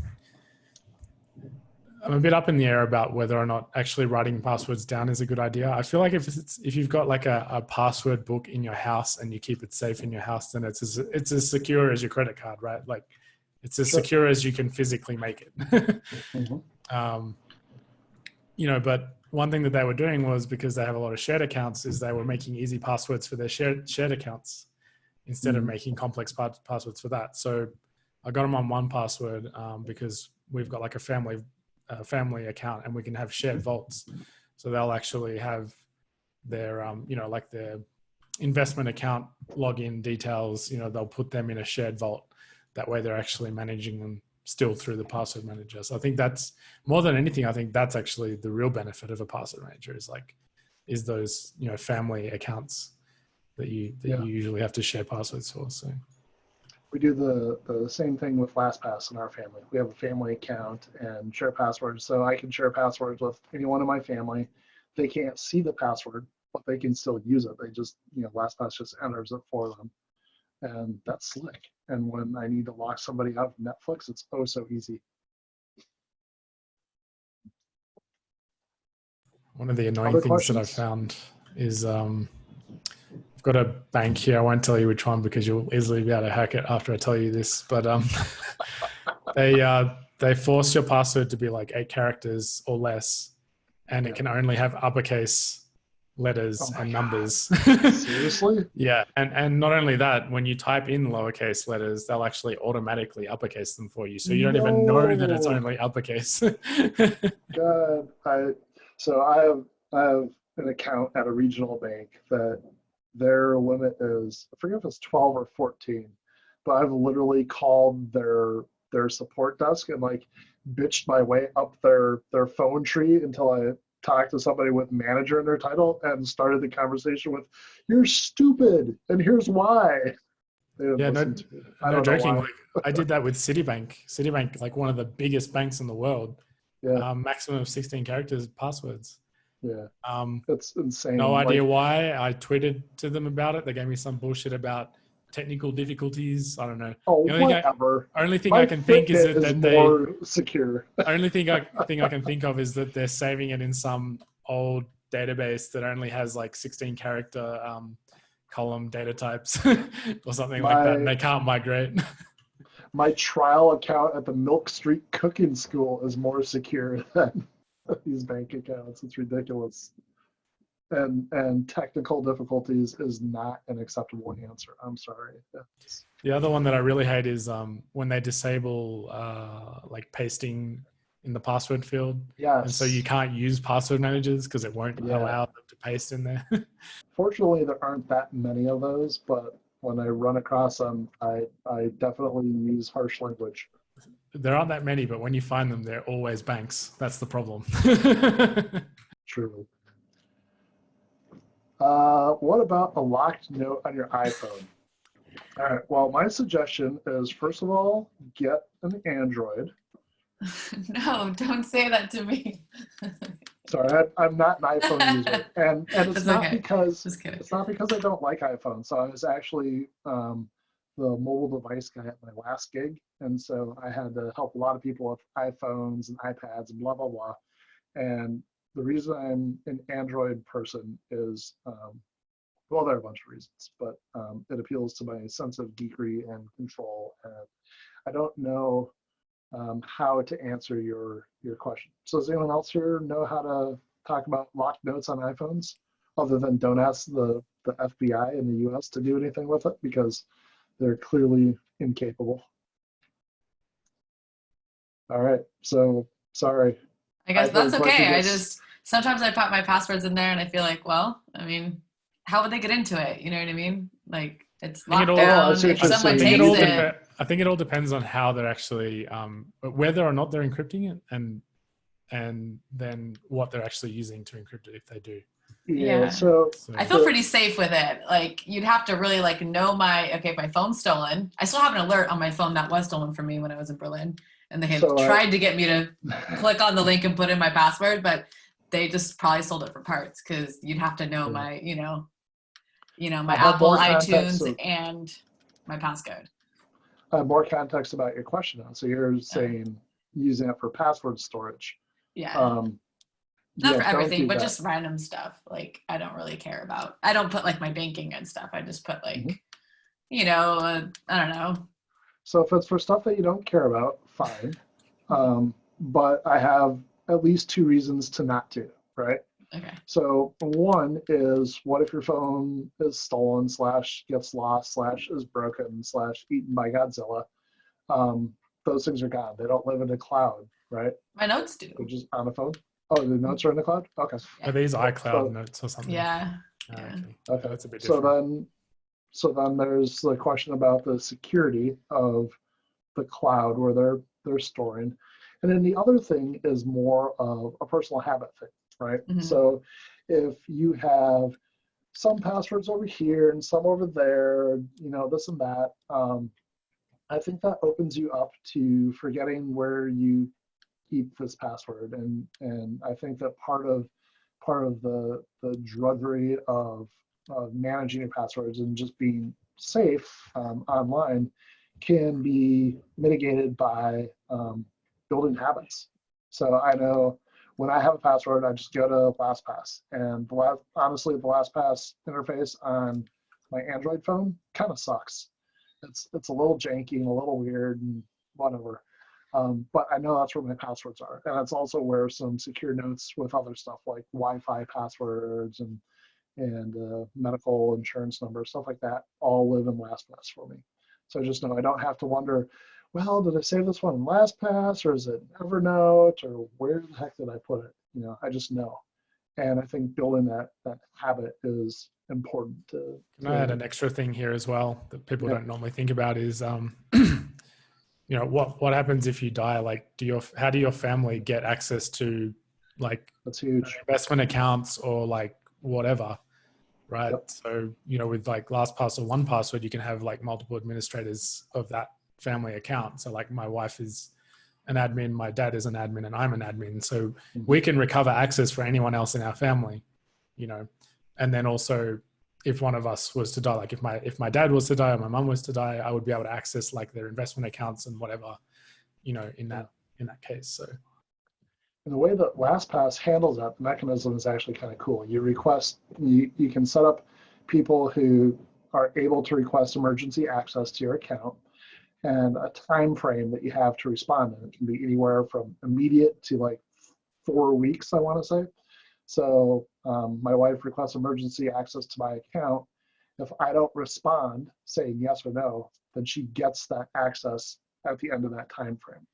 S3: I'm a bit up in the air about whether or not actually writing passwords down is a good idea. I feel like if you've got like a password book in your house and you keep it safe in your house, then it's as secure as your credit card, right? Like it's as secure as you can physically make it.
S1: Mm-hmm.
S3: But one thing that they were doing was, because they have a lot of shared accounts, is they were making easy passwords for their shared accounts instead of making complex passwords for that. So I got them on one password because we've got like a family account and we can have shared vaults. So they'll actually have their, like their investment account login details, they'll put them in a shared vault. That way they're actually managing them still through the password manager. So I think that's more than anything, I think that's actually the real benefit of a password manager is those, family accounts that you usually have to share passwords for. So
S1: we do the same thing with LastPass in our family. We have a family account and share passwords. So I can share passwords with anyone in my family. They can't see the password, but they can still use it. They just, LastPass just enters it for them. And that's slick. And when I need to lock somebody out of Netflix, it's oh so easy.
S3: One of the annoying things that I've found is I've got a bank here. I won't tell you which one because you'll easily be able to hack it after I tell you this. But they force your password to be like 8 characters or less, and it can only have uppercase letters and numbers.
S1: Seriously?
S3: Yeah. And not only that, when you type in lowercase letters, they'll actually automatically uppercase them for you. So you don't even know that it's only uppercase.
S1: God, I have an account at a regional bank that their limit is, I forget if it's 12 or 14, but I've literally called their support desk and like bitched my way up their phone tree until I talked to somebody with manager in their title and started the conversation with, "You're stupid and here's why."
S3: Yeah, no joking. Like I did that with Citibank, like one of the biggest banks in the world.
S1: Yeah.
S3: Maximum of 16 characters passwords.
S1: Yeah. That's insane.
S3: No idea why. I tweeted to them about it. They gave me some bullshit about technical difficulties. I don't know.
S1: Oh, whatever.
S3: Only thing I can think is that
S1: more secure.
S3: Only thing I can think of is that they're saving it in some old database that only has like 16 character column data types or something like that, and they can't migrate.
S1: My trial account at the Milk Street Cooking School is more secure than these bank accounts. It's ridiculous. And technical difficulties is not an acceptable answer. I'm sorry.
S3: The other one that I really hate is when they disable like pasting in the password field.
S1: Yes.
S3: And so you can't use password managers because it won't allow them to paste in there.
S1: Fortunately, there aren't that many of those, but when I run across them, I definitely use harsh language.
S3: There aren't that many, but when you find them, they're always banks. That's the problem.
S1: True. What about a locked note on your iPhone? All right. Well, my suggestion is, first of all, get an Android.
S2: No, don't say that to me.
S1: Sorry, I'm not an iPhone user, and it's
S2: That's
S1: not
S2: okay.
S1: because
S2: Just kidding.
S1: it's not because I don't like iPhones. So I was actually the mobile device guy at my last gig, and so I had to help a lot of people with iPhones and iPads and blah blah blah. And the reason I'm an Android person is, well, there are a bunch of reasons, but it appeals to my sense of geekery and control. And I don't know how to answer your question. So does anyone else here know how to talk about locked notes on iPhones, other than don't ask the FBI in the US to do anything with it because they're clearly incapable? All right, so sorry.
S2: I guess that's
S1: iPhone
S2: okay.
S1: collector
S2: Sometimes I pop my passwords in there and I feel like, well, I mean, how would they get into it? You know what I mean? Like, it's locked down. If someone takes it.
S3: I think it all depends on how they're actually, whether or not they're encrypting it, and then what they're actually using to encrypt it if they do.
S1: Yeah. So
S2: I feel pretty safe with it. Like, you'd have to really like know if my phone's stolen. I still have an alert on my phone that was stolen from me when I was in Berlin, and they had tried to get me to click on the link and put in my password, but they just probably sold it for parts because you'd have to know my, my Apple, iTunes, and my passcode.
S1: More context about your question now. So you're saying using it for password storage.
S2: Yeah. Not for everything, but just random stuff. Like, I don't really care about. I don't put like my banking and stuff. I just put like, I don't know.
S1: So if it's for stuff that you don't care about, fine. But I have at least two reasons to not to, right?
S2: Okay.
S1: So one is, what if your phone is stolen / gets lost / is broken / eaten by Godzilla? Those things are gone. They don't live in the cloud, right?
S2: My notes do.
S1: They're just on the phone. Oh, the notes are in the cloud? Okay.
S3: Are these iCloud notes or something?
S2: Yeah.
S1: Okay.
S3: That's a bit different.
S1: So then there's the question about the security of the cloud where they're storing. And then the other thing is more of a personal habit thing, right? So if you have some passwords over here and some over there, this and that, I think that opens you up to forgetting where you keep this password. And I think that part of the drudgery of managing your passwords and just being safe online can be mitigated by building habits. So I know when I have a password, I just go to LastPass, and honestly, the LastPass interface on my Android phone kind of sucks. It's a little janky and a little weird and whatever. But I know that's where my passwords are, and it's also where some secure notes with other stuff like Wi-Fi passwords and medical insurance numbers, stuff like that, all live in LastPass for me. So just know I don't have to wonder, well, did I save this one in LastPass, or is it Evernote, or where the heck did I put it? I just know. And I think building that habit is important to
S3: I add an extra thing here as well that people don't normally think about is, what happens if you die? Like, how do your family get access to like
S1: that's huge
S3: investment accounts or like whatever, right?
S1: Yep.
S3: So, with like LastPass or 1Password, you can have like multiple administrators of that family account. So like my wife is an admin, my dad is an admin, and I'm an admin. So we can recover access for anyone else in our family, and then also if one of us was to die, like if my dad was to die or my mum was to die, I would be able to access like their investment accounts and whatever, in that case. So.
S1: And the way that LastPass handles that, the mechanism is actually kind of cool. You can set up people who are able to request emergency access to your account. and a time frame that you have to respond. And it can be anywhere from immediate to like 4 weeks, I want to say. So my wife requests emergency access to my account. If I don't respond saying yes or no, then she gets that access at the end of that time frame.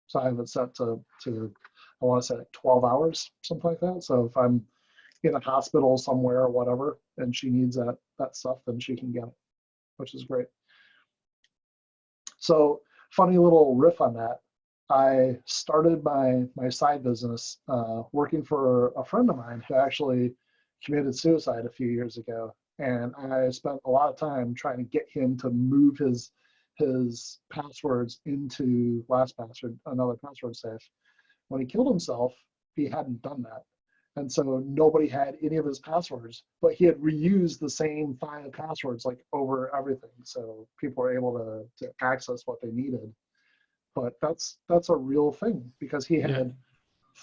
S1: So I have it set to I want to say like 12 hours, something like that. So if I'm in a hospital somewhere or whatever, and she needs that stuff, then she can get it, which is great. So funny little riff on that. I started my side business working for a friend of mine who actually committed suicide a few years ago. And I spent a lot of time trying to get him to move his passwords into LastPass or another password safe. When he killed himself, he hadn't done that. And so nobody had any of his passwords, but he had reused the same 5 passwords like over everything. So people were able to access what they needed. But that's a real thing because he had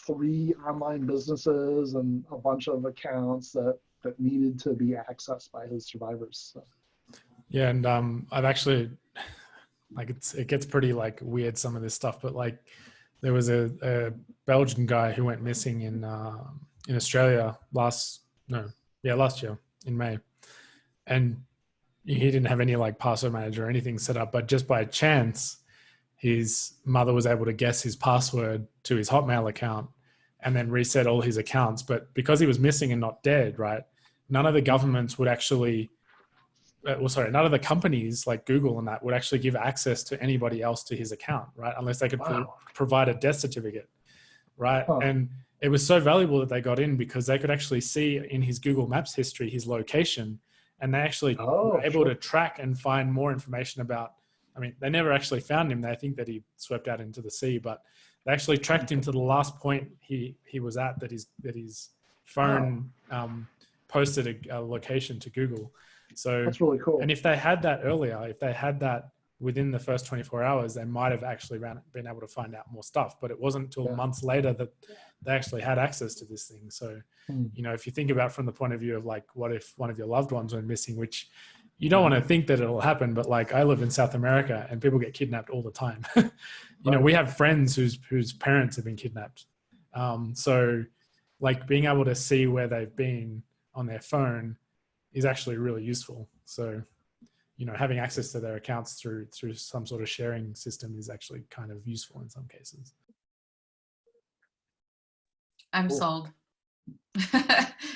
S1: 3 online businesses and a bunch of accounts that needed to be accessed by his survivors. So.
S3: Yeah, and I've actually, like, it gets pretty like weird, some of this stuff, but like there was a Belgian guy who went missing in Australia last year in May, and he didn't have any like password manager or anything set up, but just by chance his mother was able to guess his password to his Hotmail account and then reset all his accounts. But because he was missing and not dead, right, none of the governments would actually, none of the companies like Google and that would actually give access to anybody else to his account, right, unless they could provide a death certificate, right?
S1: Huh.
S3: And it was so valuable that they got in because they could actually see in his Google Maps history his location, and they actually were able to track and find more information about. I mean, they never actually found him. They think that he swept out into the sea, but they actually tracked him to the last point he was at, that his phone posted a location to Google. So
S1: that's really cool.
S3: And if they had that earlier, if they had that within the first 24 hours, they might have actually been able to find out more stuff. But it wasn't until months later that they actually had access to this thing. So, you know, if you think about from the point of view of like, what if one of your loved ones went missing, which you don't want to think that it'll happen, but like I live in South America and people get kidnapped all the time. You know, we have friends whose parents have been kidnapped. So like being able to see where they've been on their phone is actually really useful. So, you know, having access to their accounts through some sort of sharing system is actually kind of useful in some cases.
S2: I'm sold.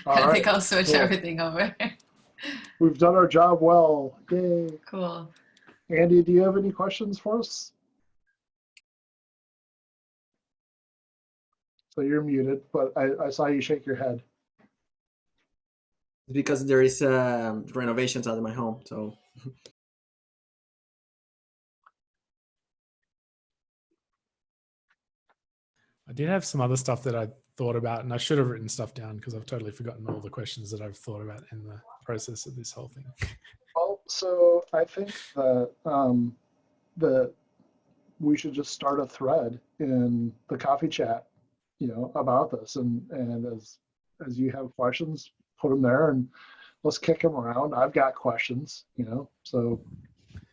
S2: I think I'll switch everything over.
S1: We've done our job well. Yay.
S2: Cool.
S1: Andy, do you have any questions for us? So you're muted, but I saw you shake your head.
S5: Because there is renovations at my home, so.
S3: I did have some other stuff that I thought about, and I should have written stuff down because I've totally forgotten all the questions that I've thought about in the process of this whole thing.
S1: Well, so I think that that we should just start a thread in the coffee chat, you know, about this, and as you have questions, put them there and let's kick them around. I've got questions, you know, so.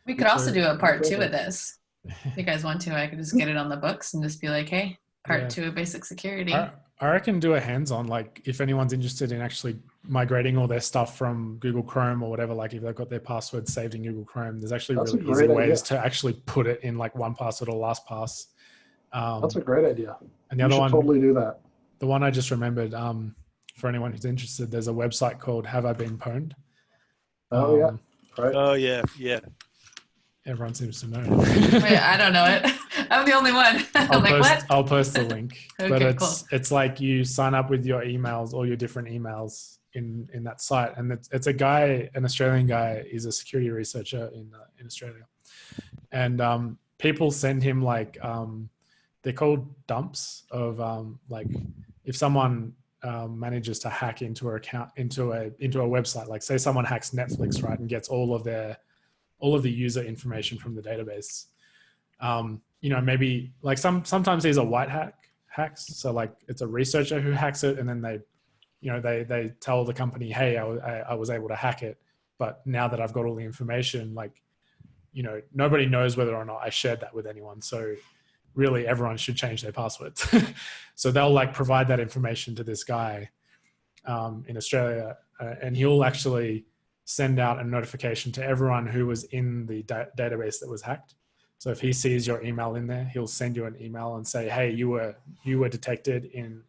S2: We could also do a part 2 of this. If you guys want to, I could just get it on the books and just be like, hey, part 2 of basic security.
S3: I reckon do a hands-on, like if anyone's interested in actually migrating all their stuff from Google Chrome or whatever, like if they've got their password saved in Google Chrome, there's actually really easy ways to actually put it in like OnePassword or LastPass.
S1: That's a great idea.
S3: And the other one,
S1: totally do that.
S3: The one I just remembered, for anyone who's interested, there's a website called Have I Been Pwned?
S1: Oh yeah, right.
S4: Oh yeah.
S3: Everyone seems to know.
S2: Wait, I don't know it. I'm the only one.
S3: I'll post the link.
S2: Okay,
S3: but it's like you sign up with your emails, all your different emails in that site, and it's a guy, an Australian guy, is a security researcher in Australia, and people send him like they're called dumps of like if someone manages to hack into a website, like say someone hacks Netflix, right, and gets all of the user information from the database. You know, maybe like sometimes these are white hacks. So like it's a researcher who hacks it, and then they tell the company, hey, I was able to hack it, but now that I've got all the information, like nobody knows whether or not I shared that with anyone. So really everyone should change their passwords. So they'll like provide that information to this guy in Australia, and he'll actually send out a notification to everyone who was in the database that was hacked. So if he sees your email in there, he'll send you an email and say, hey, you were detected in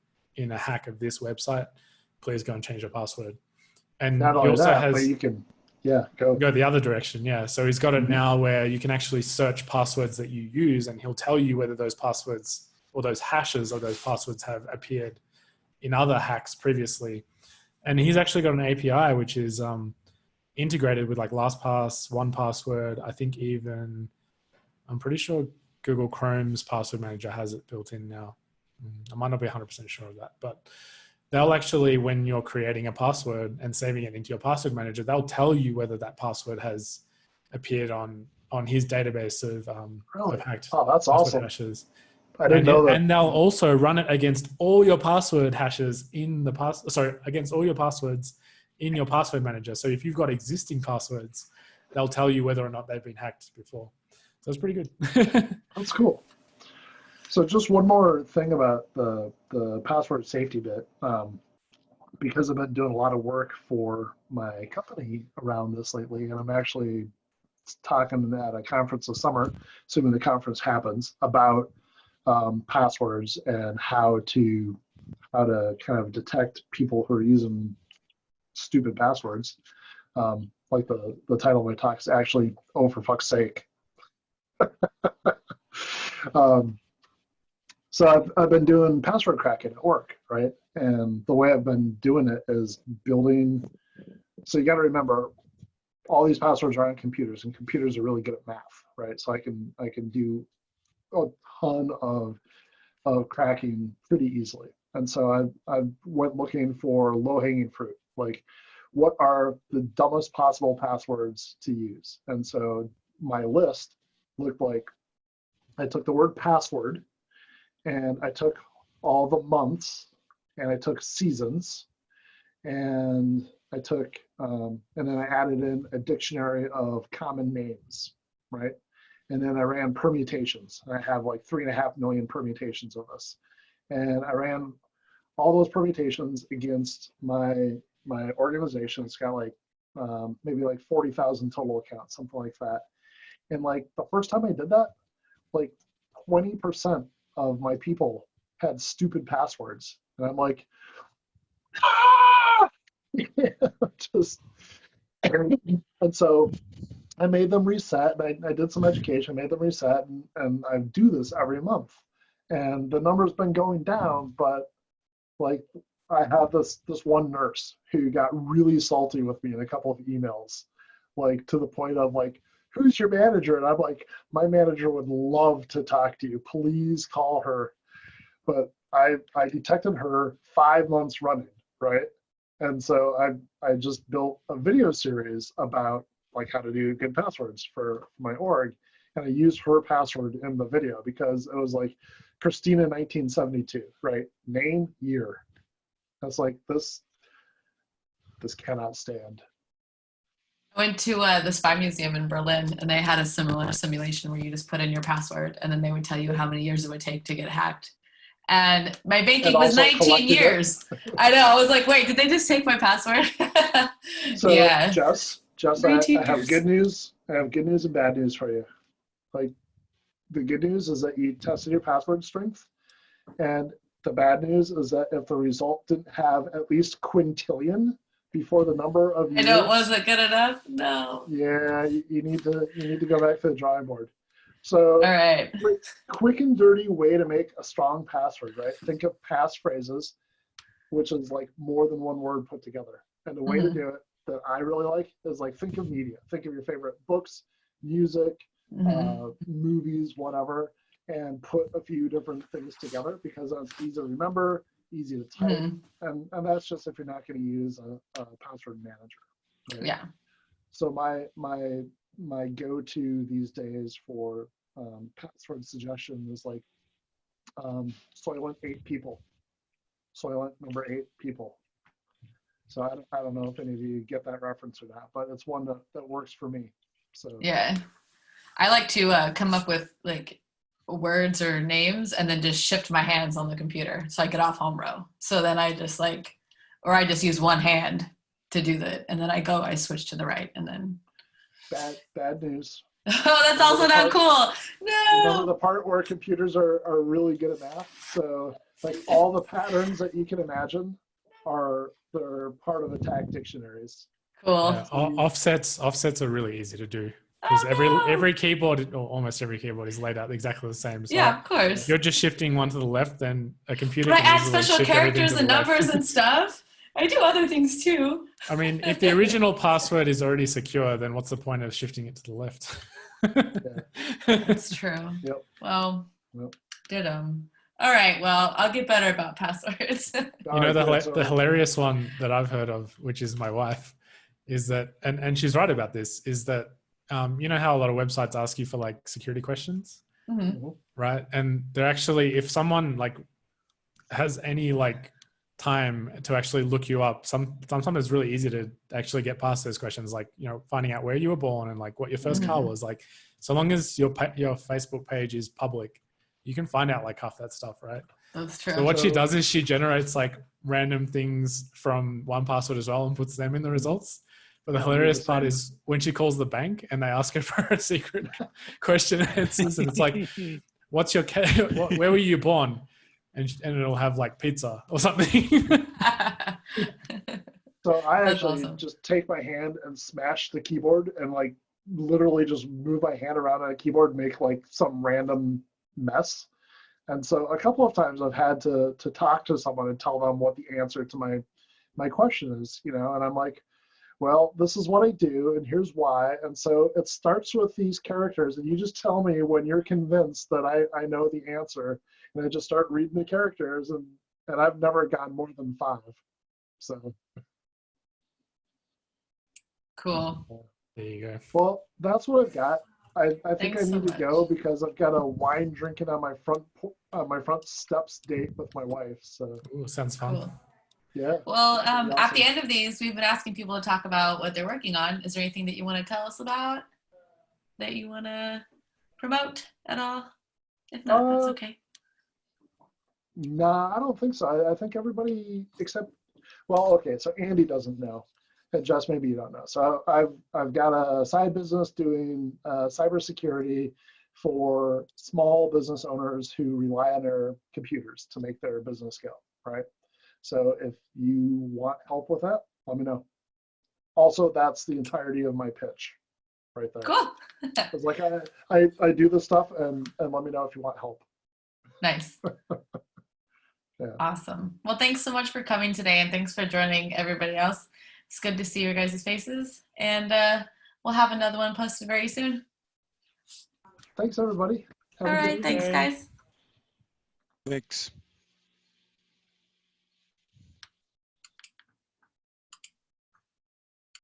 S3: a hack of this website. Please go and change your password. And
S1: Not
S3: he
S1: only
S3: also
S1: that,
S3: has,
S1: but you can, go
S3: the other direction. Yeah. So he's got it now where you can actually search passwords that you use, and he'll tell you whether those passwords or those hashes of those passwords have appeared in other hacks previously. And he's actually got an API which is integrated with like LastPass, 1Password. I think even, I'm pretty sure Google Chrome's password manager has it built in now. I might not be 100% sure of that, but they'll actually, when you're creating a password and saving it into your password manager, they'll tell you whether that password has appeared on his database of hacked
S1: that's
S3: password
S1: awesome.
S3: hashes.
S1: I didn't know that.
S3: And they'll also run it against all your password hashes in the against all your passwords in your password manager. So if you've got existing passwords, they'll tell you whether or not they've been hacked before. So it's pretty good.
S1: That's cool. So just one more thing about the password safety bit, because I've been doing a lot of work for my company around this lately, and I'm actually talking at a conference this summer, assuming the conference happens, about passwords and how to kind of detect people who are using stupid passwords. Like the title of my talk is actually, oh, for fuck's sake. So I've been doing password cracking at work, right? And the way I've been doing it is building. So you got to remember, all these passwords are on computers, and computers are really good at math, right? So I can do a ton of cracking pretty easily. And so I went looking for low-hanging fruit, like what are the dumbest possible passwords to use. And so my list looked like, I took the word password, and I took all the months, and I took seasons, and I took, and then I added in a dictionary of common names, right? And then I ran permutations. I have like 3.5 million permutations of this. And I ran all those permutations against my organization. It's got like maybe like 40,000 total accounts, something like that. And like the first time I did that, like 20% of my people had stupid passwords. And I'm like, just, and so I made them reset. And I did some education, made them reset, and I do this every month. And the number's been going down, but like I have this one nurse who got really salty with me in a couple of emails, like to the point of like, who's your manager? And I'm like, my manager would love to talk to you. Please call her. But I detected her 5 months running, right? And so I just built a video series about like how to do good passwords for my org. And I used her password in the video because it was like Christina 1972, right? Name, year. That's like, this cannot stand.
S2: I went to the Spy Museum in Berlin, and they had a similar simulation where you just put in your password, and then they would tell you how many years it would take to get hacked. And my banking was 19 years. I know. I was like, wait, did they just take my password?
S1: So
S2: yeah.
S1: Jess, I have good news. I have good news and bad news for you. Like, the good news is that you tested your password strength, and the bad news is that if the result didn't have at least quintillion before the number of years,
S2: I know it wasn't good enough. No.
S1: Yeah, you need to go back to the drawing board. So,
S2: all right,
S1: quick and dirty way to make a strong password, right? Think of passphrases, which is like more than one word put together. And the way to do it that I really like is like, think of media. Think of your favorite books, music, movies, whatever, and put a few different things together because that's easy to remember, easy to type, and that's just if you're not going to use a password manager. Right?
S2: Yeah.
S1: So my go-to these days for password suggestion is like Soylent 8 people. Soylent number 8 people. So I don't know if any of you get that reference or not, but it's one that works for me. So
S2: yeah. I like to come up with like words or names and then just shift my hands on the computer so I get off home row. So then I just like, or I just use one hand to do and then I switch to the right and then.
S1: Bad news.
S2: Oh, that's also not cool.
S1: Remember
S2: No.
S1: the part where computers are really good at math? So like all the patterns that you can imagine they're part of attack dictionaries.
S2: Cool.
S3: Yeah, offsets are really easy to do because
S2: Oh, no.
S3: every keyboard or almost every keyboard is laid out exactly the same. So
S2: Yeah, of course.
S3: you're just shifting one to the left, then a computer
S2: But I
S3: can
S2: add
S3: easily
S2: special
S3: shift everything
S2: characters
S3: to
S2: and
S3: the left.
S2: numbers and stuff. I do other things too.
S3: I mean, if the original password is already secure, then what's the point of shifting it to the left?
S2: That's true.
S1: Yep.
S2: Well,
S1: Yep.
S2: did all right. Well, I'll get better about passwords.
S3: You know, the hilarious one that I've heard of, which is my wife, is that, and she's right about this, is that, you know how a lot of websites ask you for like security questions, right? And they're actually, if someone like has any like time to actually look you up, sometimes it's really easy to actually get past those questions, like, you know, finding out where you were born and like what your first car was. Like, so long as your Facebook page is public, you can find out like half that stuff, right?
S2: That's true.
S3: So what she does is she generates like random things from one password as well and puts them in the results. But the hilarious part is when she calls the bank and they ask her for a secret question and answers, and it's like, what's your where were you born? And it'll have like pizza or something.
S1: So I
S2: That's
S1: actually
S2: awesome.
S1: just take my hand and smash the keyboard and like literally just move my hand around on a keyboard and make like some random mess. And so a couple of times I've had to talk to someone and tell them what the answer to my question is, you know, and I'm like, well, this is what I do and here's why. And so it starts with these characters and you just tell me when you're convinced that I know the answer, and I just start reading the characters and I've never gotten more than 5. So
S2: Cool.
S3: There you go.
S1: well, that's what I've got. I think
S2: Thanks
S1: I need
S2: so
S1: to go because I've got a wine drinking on my front steps date with my wife. So
S3: Ooh, sounds fun.
S2: Cool.
S1: yeah.
S2: Well,
S1: Awesome.
S2: at the end of these, we've been asking people to talk about what they're working on. Is there anything that you want to tell us about that you want to promote at all? If not, that's okay.
S1: Nah, I don't think so. I think everybody except, well, okay. So Andy doesn't know, and Jess, maybe you don't know. So I've got a side business doing cybersecurity for small business owners who rely on their computers to make their business go, right? So if you want help with that, let me know. Also, that's the entirety of my pitch right there.
S2: Cool.
S1: It's like I do this stuff and let me know if you want help.
S2: Nice.
S1: Yeah.
S2: Awesome. Well, thanks so much for coming today and thanks for joining everybody else. It's good to see your guys' faces and we'll have another one posted very soon.
S1: Thanks, everybody.
S2: All right. Thanks, guys.
S4: Thanks.